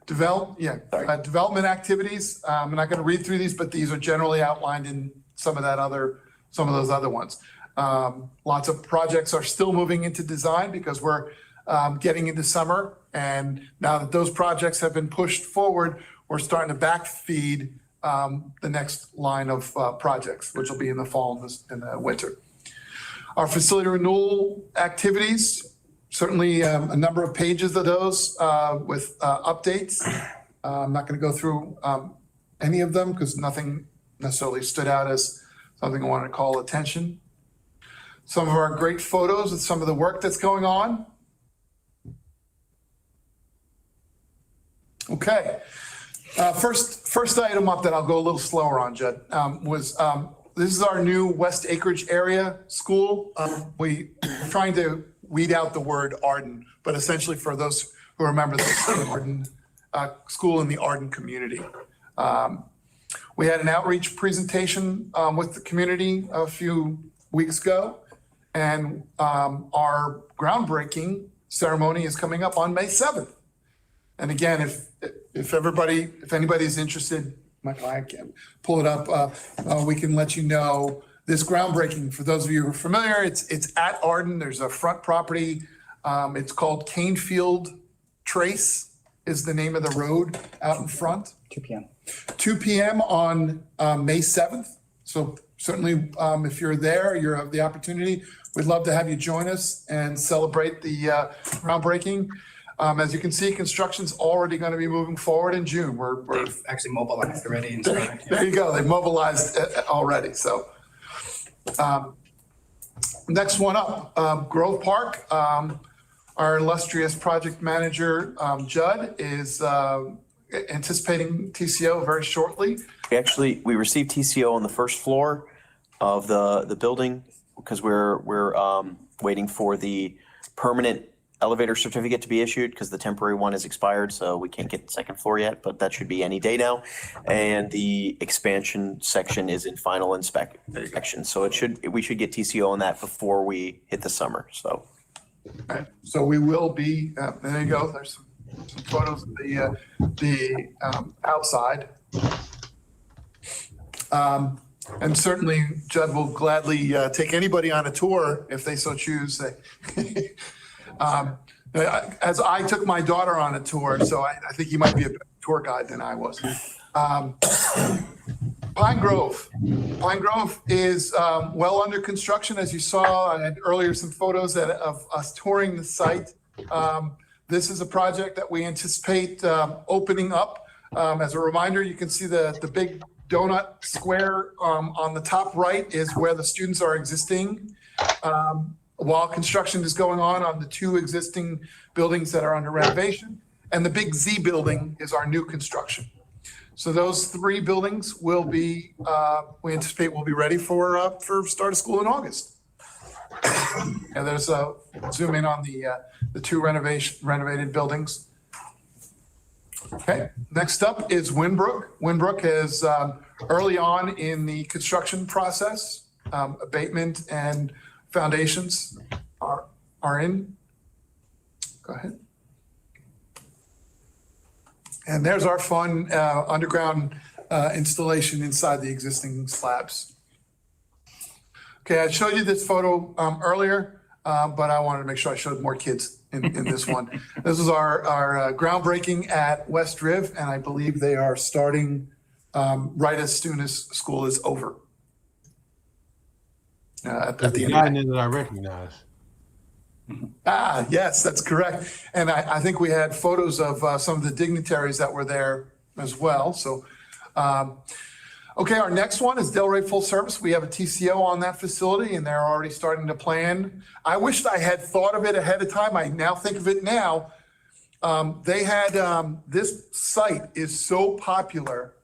Development activities. I'm not going to read through these, but these are generally outlined in some of those other ones. Lots of projects are still moving into design because we're getting into summer. And now that those projects have been pushed forward, we're starting to backfeed the next line of projects, which will be in the fall and the winter. Our facility renewal activities, certainly a number of pages of those with updates. I'm not going to go through any of them because nothing necessarily stood out as something I want to call attention. Some of our great photos of some of the work that's going on. Okay. First item up that I'll go a little slower on, Judd, was this is our new West Acreage area school. We're trying to weed out the word Arden, but essentially for those who remember, this is the Arden school in the Arden community. We had an outreach presentation with the community a few weeks ago, and our groundbreaking ceremony is coming up on May 7th. And again, if anybody's interested, Michael, I can pull it up. We can let you know this groundbreaking. For those of you who are familiar, it's at Arden. There's a front property. It's called Canefield Trace is the name of the road out in front. 2 p.m. 2 p.m. on May 7th. So certainly if you're there, you have the opportunity. We'd love to have you join us and celebrate the groundbreaking. As you can see, construction's already going to be moving forward in June. They've actually mobilized already. And started, yeah. There you go. They've mobilized already. So next one up, Grove Park. Our illustrious project manager, Judd, is anticipating TCO very shortly. We received TCO on the first floor of the building because we're waiting for the permanent elevator certificate to be issued because the temporary one is expired, so we can't get the second floor yet, but that should be any day now. And the expansion section is in final inspection, so we should get TCO on that before we hit the summer. So, right. So we will be. There you go. There's some photos of the outside. And certainly, Judd will gladly take anybody on a tour if they so choose. As I took my daughter on a tour, so I think he might be a better tour guide than I was. Pine Grove. Pine Grove is well under construction. As you saw, I had earlier some photos of us touring the site. This is a project that we anticipate opening up. As a reminder, you can see the big donut square on the top right is where the students are existing. While construction is going on the two existing buildings that are under renovation, and the big Z building is our new construction. So those three buildings will be, we anticipate will be ready for start of school in August. And there's zoom in on the two renovated buildings. Okay, next up is Winbrook. Winbrook is early on in the construction process. Abatement and foundations are in. Go ahead. And there's our fun underground installation inside the existing slabs. Okay, I showed you this photo earlier, but I wanted to make sure I showed more kids in this one. This is our groundbreaking at West Riv, and I believe they are starting right as soon as school is over. At the The end. guy in there that I recognize. Ah, yes, that's correct. And I think we had photos of some of the dignitaries that were there as well. So, okay, our next one is Delray Full Service. We have a TCO on that facility and they're already starting to plan. I wished I had thought of it ahead of time. I now think of it now. They had, this site is so popular.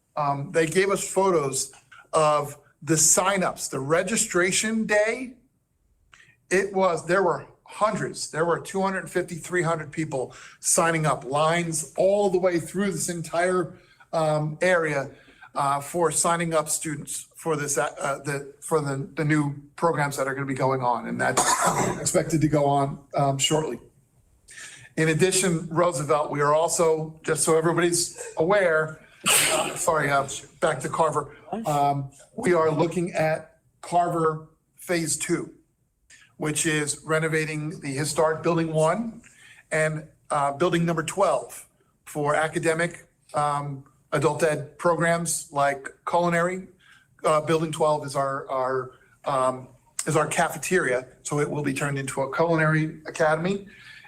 They gave us photos of the signups, the registration day. There were hundreds. There were 250, 300 people signing up, lines all the way through this entire area for signing up students for this, for the new programs that are going to be going on, and that's expected to go on shortly. In addition, Roosevelt, we are also, just so everybody's aware, back to Carver, we are looking at Carver Phase 2, which is renovating the historic Building 1 and Building number 12 for academic adult ed programs like culinary. Building 12 is our cafeteria, so it will be turned into a culinary academy.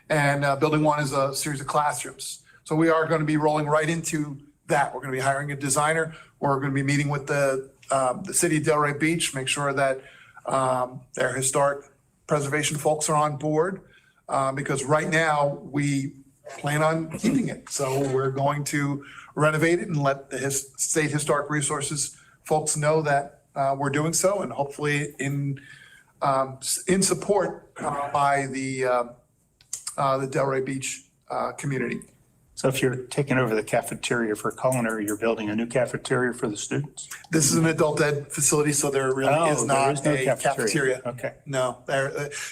And Building 1 is a series of classrooms. So we are going to be rolling right into that. We're going to be hiring a designer. We're going to be meeting with the city of Delray Beach, make sure that their historic preservation folks are on board, because right now we plan on keeping it. So we're going to renovate it and let the state historic resources folks know that we're doing so, and hopefully in support by the Delray Beach community. So if you're taking over the cafeteria for culinary, you're building a new cafeteria for the students? This is an adult ed facility, so there really is not no a cafeteria. Okay. No,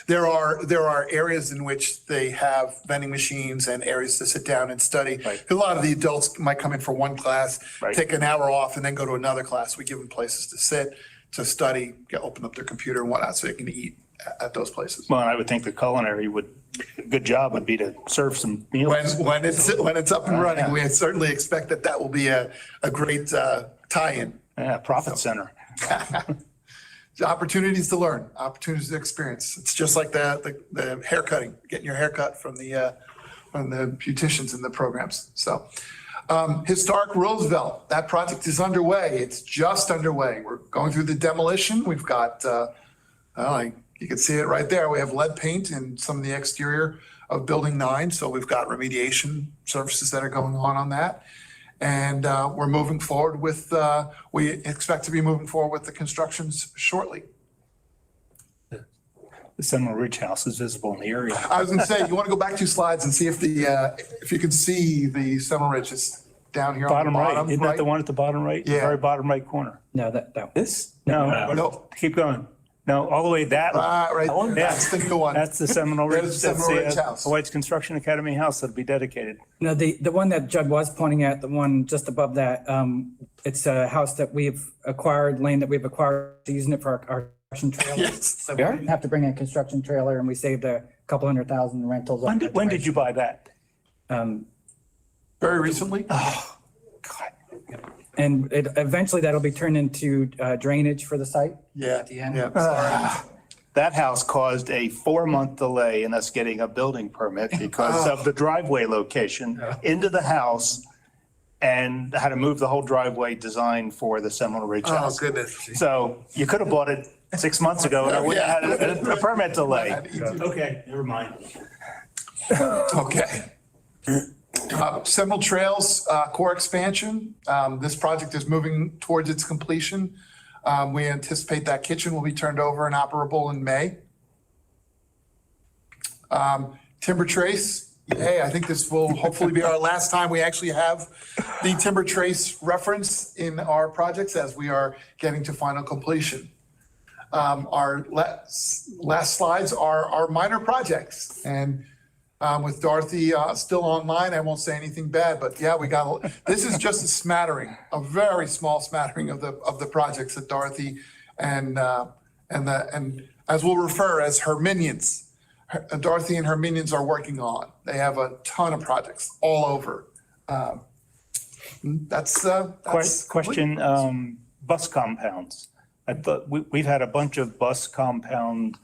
there are areas in which they have vending machines and areas to sit down and study. Right. A lot of the adults might come in for one class, Right. take an hour off, and then go to another class. We give them places to sit, to study, open up their computer and whatnot, so they can eat at those places. Well, I would think the culinary good job would be to serve some meals. When it's up and running, Yeah. we certainly expect that will be a great tie-in. Yeah, profit center. Opportunities to learn, opportunities to experience. It's just like the hair cutting, getting your hair cut from the beauticians in the programs. So historic Roosevelt, that project is underway. It's just underway. We're going through the demolition. We've got, you can see it right there. We have lead paint in some of the exterior of Building 9. So we've got remediation services that are going on that. And we're moving forward with, we expect to be moving forward with the constructions shortly. The Seminole Ridge House is visible in the area. I was going to say, you want to go back 2 slides and see if if you can see the Seminole Ridge is down here on the Bottom right, bottom. isn't that the one at the bottom right? Yeah. Very bottom right corner. No, that. This? No, No. keep going. No, all the way that way. Right there. Yeah. That's the one. That's the Seminole Ridge. There's the That's Seminole Ridge House. White's Construction Academy house that'll be dedicated. No, the one that Judd was pointing at, the one just above that, it's a house that we've acquired, land that we've acquired, using it for our construction trailer. Yes. So we didn't have to bring a construction trailer, and we saved a couple $100,000 in rentals. When did you buy that? Very recently. Oh, God. And eventually that'll be turned into drainage for the site. Yeah. At the end. Yeah. That house caused a 4-month delay in us getting a building permit because of the driveway location into the house, and had to move the whole driveway design for the Seminole Ridge Oh, house. goodness. So you could have bought it 6 months ago and I wouldn't have had a permit delay. Okay, never mind. Okay. Seminole Trails core expansion. This project is moving towards its completion. We anticipate that kitchen will be turned over and operable in May. Timber Trace, Hey, I think this will hopefully be our last time we actually have the timber trace reference in our projects as we are getting to final completion. Our last slides are our minor projects. And with Dorothy still online, I won't say anything bad, but yeah, this is just a smattering, a very small smattering of the projects that Dorothy and as we'll refer as her minions, Dorothy and her minions are working on. They have a ton of projects all over. That's Question, bus compounds. I thought we've had a bunch of bus compound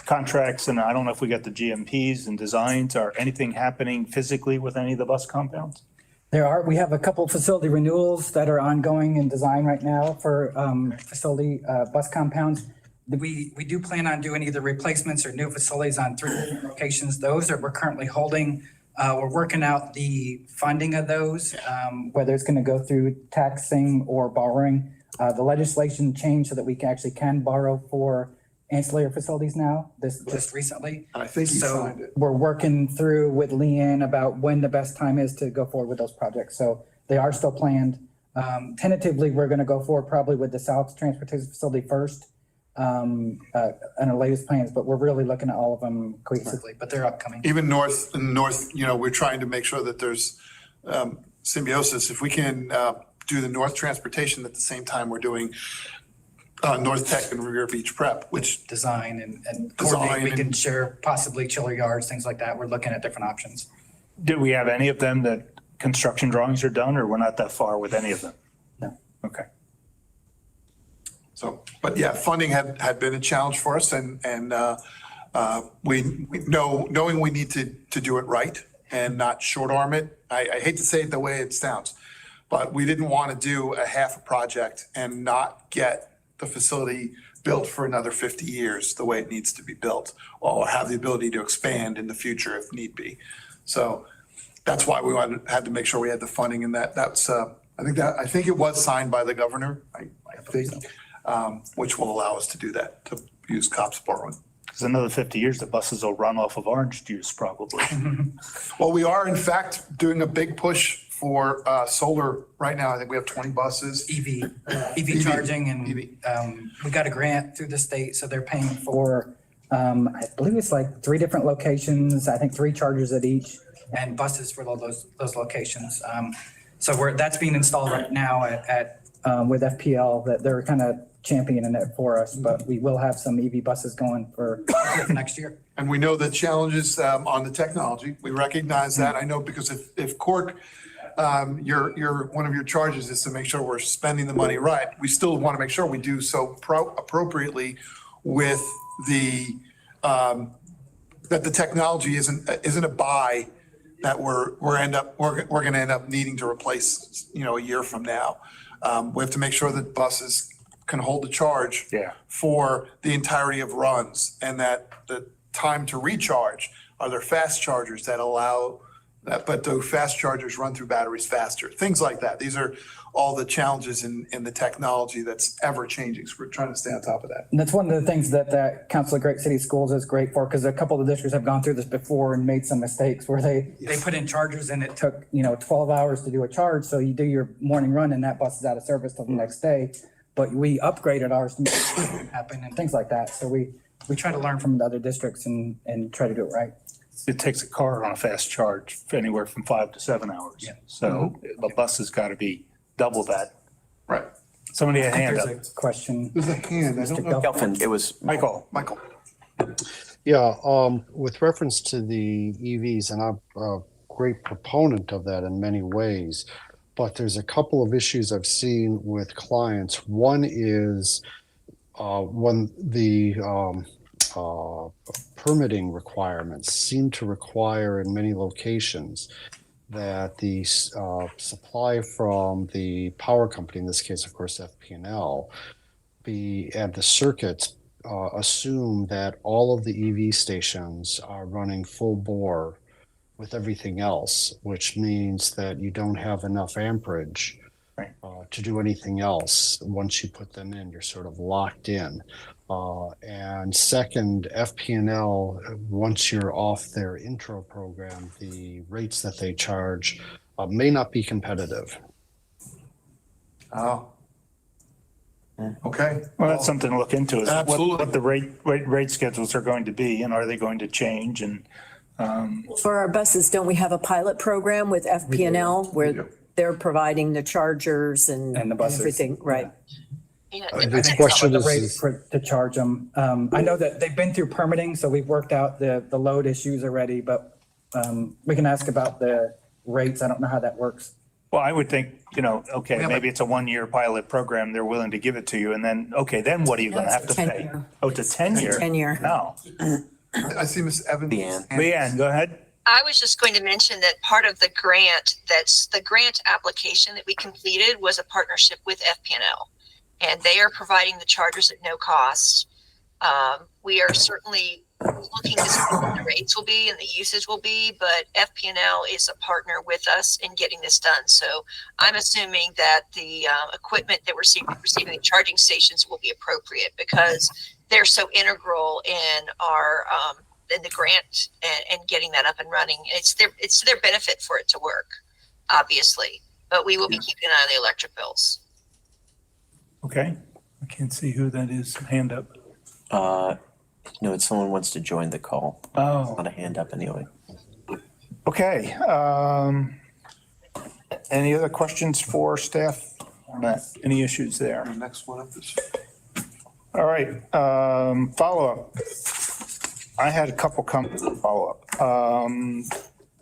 contracts, and I don't know if we got the GMPs and designs or anything happening physically with any of the bus compounds? We have a couple facility renewals that are ongoing in design right now for facility bus compounds. We do plan on doing either replacements or new facilities on 3 different locations. Those we're currently holding. We're working out the funding of those, whether it's going to go through taxing or borrowing. The legislation changed so that we can borrow for ancillary facilities now, just recently. I think you signed it. We're working through with Leanne about when the best time is to go forward with those projects. So they are still planned. Tentatively, we're going to go forward probably with the South Transportation Facility first in our latest plans, but we're really looking at all of them cohesively, but they're upcoming. Even north, we're trying to make sure that there's symbiosis. If we can do the North Transportation at the same time we're doing North Tech and Revere Beach Prep, which Design and coordinate, we can share possibly chiller yards, things like that. We're looking at different options. Do we have any of them that construction drawings are done, or we're not that far with any of them? No. Okay. So, but yeah, funding had been a challenge for us, and knowing we need to do it right and not short arm it. I hate to say it the way it sounds, but we didn't want to do a half a project and not get the facility built for another 50 years the way it needs to be built, or have the ability to expand in the future if need be. So that's why we had to make sure we had the funding, and that's I think it was signed by the governor, I think, which will allow us to do that, to use COPS borrowing. Because another 50 years, the buses will run off of orange juice probably. Well, we are in fact doing a big push for solar right now. I think we have 20 buses. EV charging, and we got a grant through the state, so they're paying for, I believe it's like 3 different locations, I think 3 chargers at each, and buses for those locations. So that's being installed right now at with FPL, that they're kind of championing it for us, but we will have some EV buses going for next year. And we know the challenges on the technology. We recognize that. I know because if CORC, one of your charges is to make sure we're spending the money right. We still want to make sure we do so appropriately with that the technology isn't a buy that we're going to end up needing to replace, a year from now. We have to make sure that buses can hold the charge for the entirety of runs, and that the time to recharge, are there fast chargers that allow that, but those fast chargers run through batteries faster, things like that. These are all the challenges in the technology that's ever changing. So we're trying to stay on top of that. And that's one of the things that Council of Great City Schools is great for, because a couple of the districts have gone through this before and made some mistakes where they put in chargers and it took, 12 hours to do a charge. So you do your morning run and that bus is out of service till the next day. But we upgraded ours to make it happen and things like that. So we try to learn from the other districts and try to do it right. It takes a car on a fast charge for anywhere from 5 to 7 hours. Yeah. So the bus has got to be double that. Right. Somebody had a hand up. There's a question. There's a hand. I don't know. Gelfin, it was Michael. Yeah, with reference to the EVs, and I'm a great proponent of that in many ways, but there's a couple of issues I've seen with clients. One is when the permitting requirements seem to require in many locations that the supply from the power company, in this case, of course, FP&L, and the circuits assume that all of the EV stations are running full bore with everything else, which means that you don't have enough amperage to do anything else. Once you put them in, you're sort of locked in. And second, FP&L, once you're off their intro program, the rates that they charge may not be competitive. Oh. Okay. Well, that's something to look into, is Absolutely. what the rate schedules are going to be, and are they going to change? And For our buses, don't we have a pilot program with FP&L where they're providing the chargers and And the buses. everything, right? The question The is, rate to charge them. I know that they've been through permitting, so we've worked out the load issues already, but we can ask about the rates. I don't know how that works. well, I would think, okay, maybe it's a 1-year pilot program. They're willing to give it to you, and then, okay, then what are you going to have to pay? 10-year. Oh, it's a 10-year? 10-year. No. I see Ms. Evans. Leanne, go ahead. I was just going to mention that part of the grant, that's the grant application that we completed, was a partnership with FP&L, and they are providing the chargers at no cost. We are certainly looking to see what the rates will be and the usage will be, but FP&L is a partner with us in getting this done. So I'm assuming that the equipment that we're receiving the charging stations will be appropriate, because they're so integral in our in the grant and getting that up and running. It's to their benefit for it to work, obviously, but we will be keeping an eye on the electric bills. Okay. I can't see who that is. Hand up. No, it's someone wants to join the call. Oh. Not a hand up anyway. Okay. Any other questions for staff on that? Any issues there? The next one up is. All right. Follow-up. I had a couple come follow-up.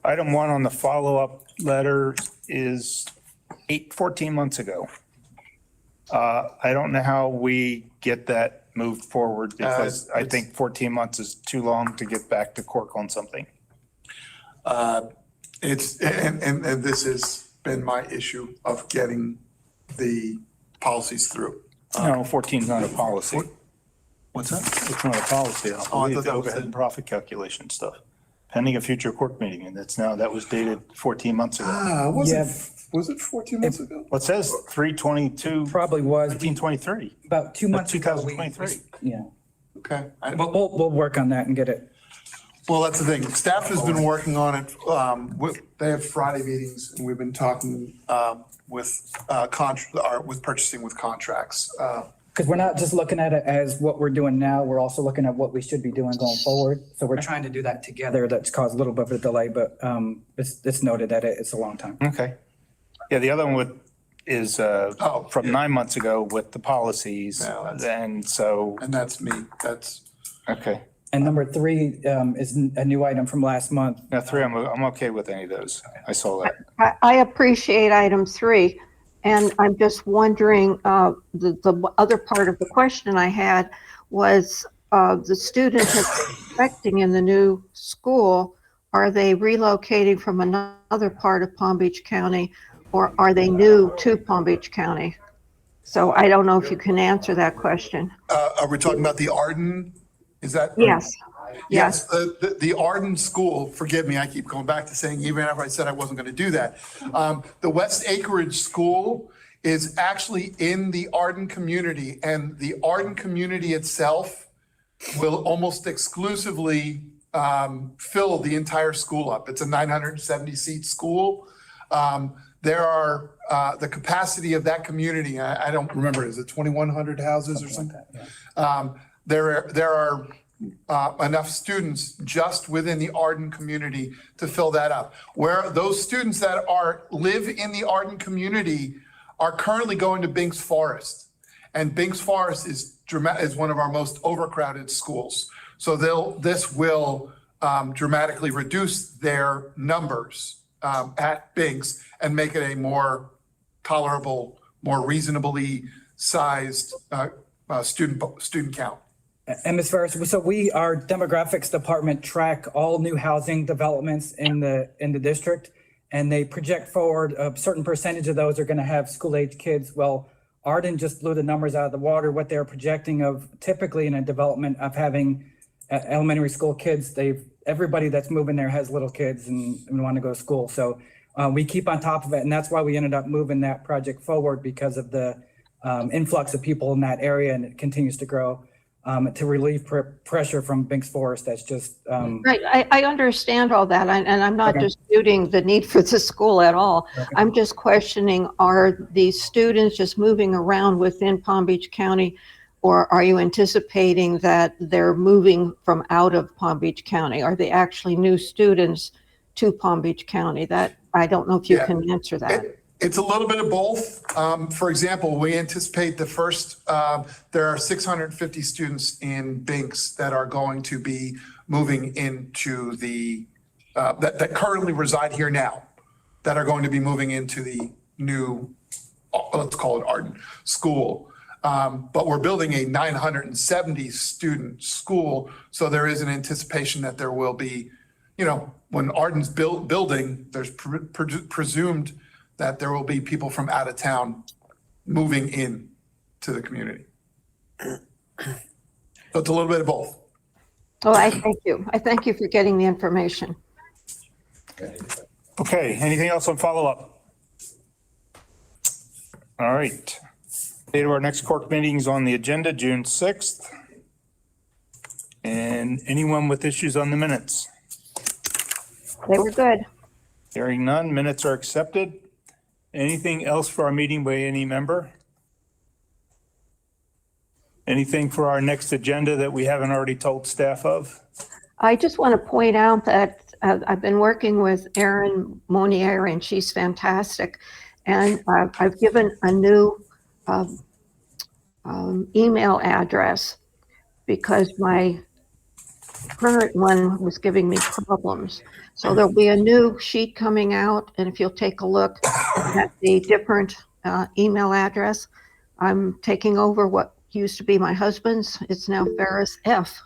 Item 1 on the follow-up letter is 14 months ago. I don't know how we get that moved forward, because I think 14 months is too long to get back to CORC on something. It's, and this has been my issue of getting the policies through. No, 14 is not a policy. What's that? It's not a policy. I don't Oh, I believe thought the that was overhead it. and profit calculation stuff. Pending a future CORC meeting, and that was dated 14 months ago. Was it 14 months ago? Well, it says 3/22, Probably was 1923. about 2 months ago. 2023. Yeah. Okay. We'll work on that and get it. Well, that's the thing. Staff has been working on it. They have Friday meetings, and we've been talking with purchasing with contracts. Because we're not just looking at it as what we're doing now, we're also looking at what we should be doing going forward. So we're trying to do that together. That's caused a little bit of a delay, but it's noted that it's a long time. Okay. Yeah, the other one is from 9 months ago with the policies. Yeah, And so, And that's me. That's. okay. And number 3 is a new item from last month. Now, 3, I'm okay with any of those. I saw that. I appreciate item 3, and I'm just wondering, the other part of the question I had was, the students that they're expecting in the new school, are they relocating from another part of Palm Beach County, or are they new to Palm Beach County? So I don't know if you can answer that question. Are we talking about the Arden? Is that? Yes. Yes, the Arden School, forgive me, I keep going back to saying, even after I said I wasn't going to do that. The West Acreage School is actually in the Arden community, and the Arden community itself will almost exclusively fill the entire school up. It's a 970-seat school. There are, the capacity of that community, I don't remember, is it 2,100 houses or something? There are enough students just within the Arden community to fill that up. Where those students that live in the Arden community are currently going to Binks Forest. And Binks Forest is one of our most overcrowded schools. So this will dramatically reduce their numbers at Binks and make it a more tolerable, more reasonably sized student count. And Ms. Ferris, so our demographics department track all new housing developments in the district, and they project forward a certain percentage of those are going to have school-age kids. Well, Arden just blew the numbers out of the water. What they're projecting of typically in a development of having elementary school kids, everybody that's moving there has little kids and want to go to school. So we keep on top of it, and that's why we ended up moving that project forward, because of the influx of people in that area, and it continues to grow. to relieve pressure from Binks Forest. That's just, Right, I understand all that, and I'm not Okay. disputing the need for the school at all. Okay. I'm just questioning, are these students just moving around within Palm Beach County, or are you anticipating that they're moving from out of Palm Beach County? Are they actually new students to Palm Beach County? That, I don't know if you Yeah. can answer that. It's a little bit of both. For example, we anticipate the first, there are 650 students in Binks that are going to be moving into the, that currently reside here now, that are going to be moving into the new, let's call it Arden School. But we're building a 970 student school. So there is an anticipation that there will be, you know, when Arden's building, there's presumed that there will be people from out of town moving in to the community. So it's a little bit of both. Oh, I thank you. I thank you for getting the information. Okay, anything else on follow-up? All right. Date of our next CORC meeting is on the agenda, June 6th. And anyone with issues on the minutes? They were good. Hearing none, minutes are accepted. Anything else for our meeting by any member? Anything for our next agenda that we haven't already told staff of? I just want to point out that I've been working with Erin Monier, and she's fantastic. And I've given a new email address because my current one was giving me problems. So there'll be a new sheet coming out, and if you'll take a look at the different email address, I'm taking over what used to be my husband's. It's now Ferris F.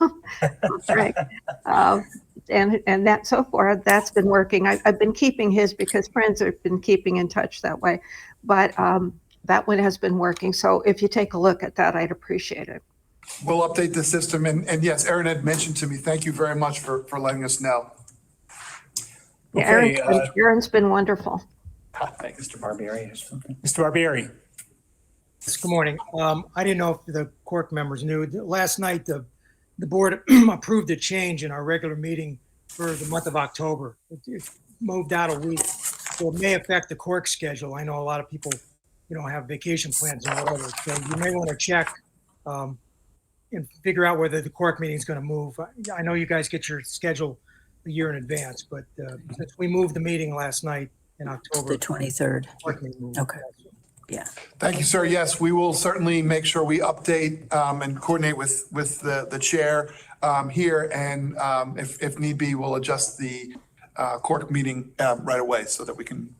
Right. And that so far, that's been working. I've been keeping his because friends have been keeping in touch that way. But that one has been working. So if you take a look at that, I'd appreciate it. We'll update the system. And yes, Erin had mentioned to me, thank you very much for letting us know. Yeah, Okay, Erin's been wonderful. Mr. Barbieri has something. Mr. Barbieri. Good morning. I didn't know if the CORC members knew. Last night, the board approved a change in our regular meeting for the month of October. It moved out a week, so it may affect the CORC schedule. I know a lot of people, you know, have vacation plans and whatever. So you may want to check and figure out whether the CORC meeting is going to move. I know you guys get your schedule a year in advance, but since we moved the meeting last night in October, The 23rd. CORC meeting moved. Okay. Yeah. Thank you, sir. Yes, we will certainly make sure we update and coordinate with the chair here. And if need be, we'll adjust the CORC meeting right away so that we can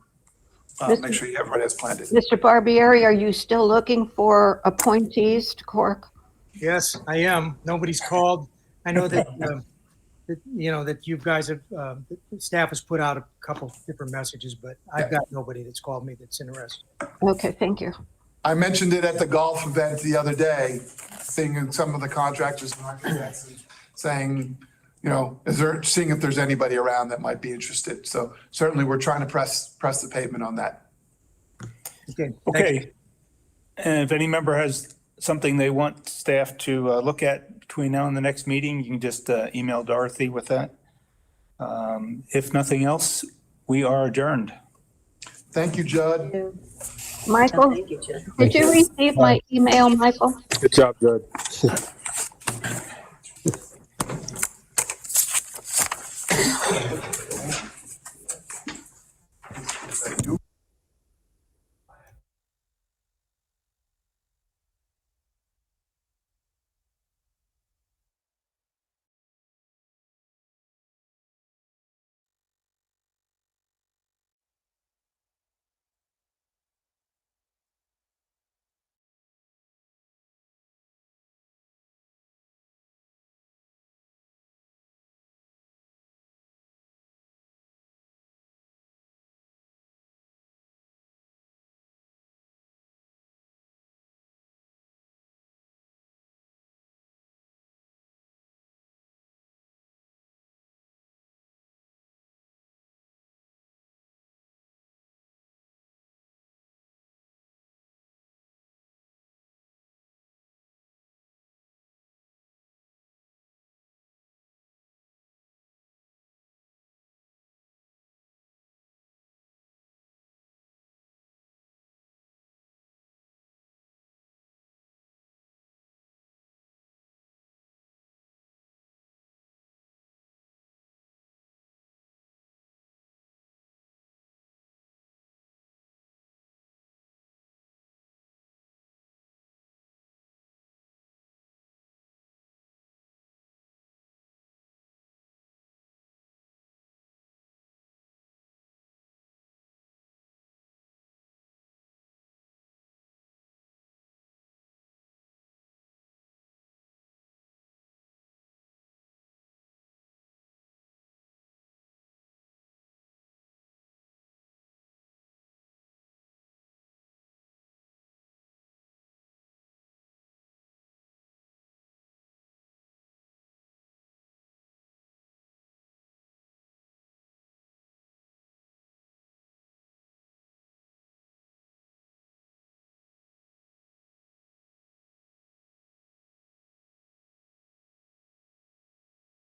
make sure everybody has planned it. Mr. Barbieri, are you still looking for appointees to CORC? Yes, I am. Nobody's called. I know that, you know, that you guys have, the staff has put out a couple different messages, but I've got nobody that's called me that's interested. Okay, thank you. I mentioned it at the golf event the other day, seeing some of the contractors and architects and saying, you know, seeing if there's anybody around that might be interested. So certainly we're trying to press the pavement on that. Okay. Okay. And if any member has something they want staff to look at between now and the next meeting, you can just email Dorothy with that. If nothing else, we are adjourned. Thank you, Judd. Michael, Thank you, Jen. did you receive my email, Michael? Good job, Judd.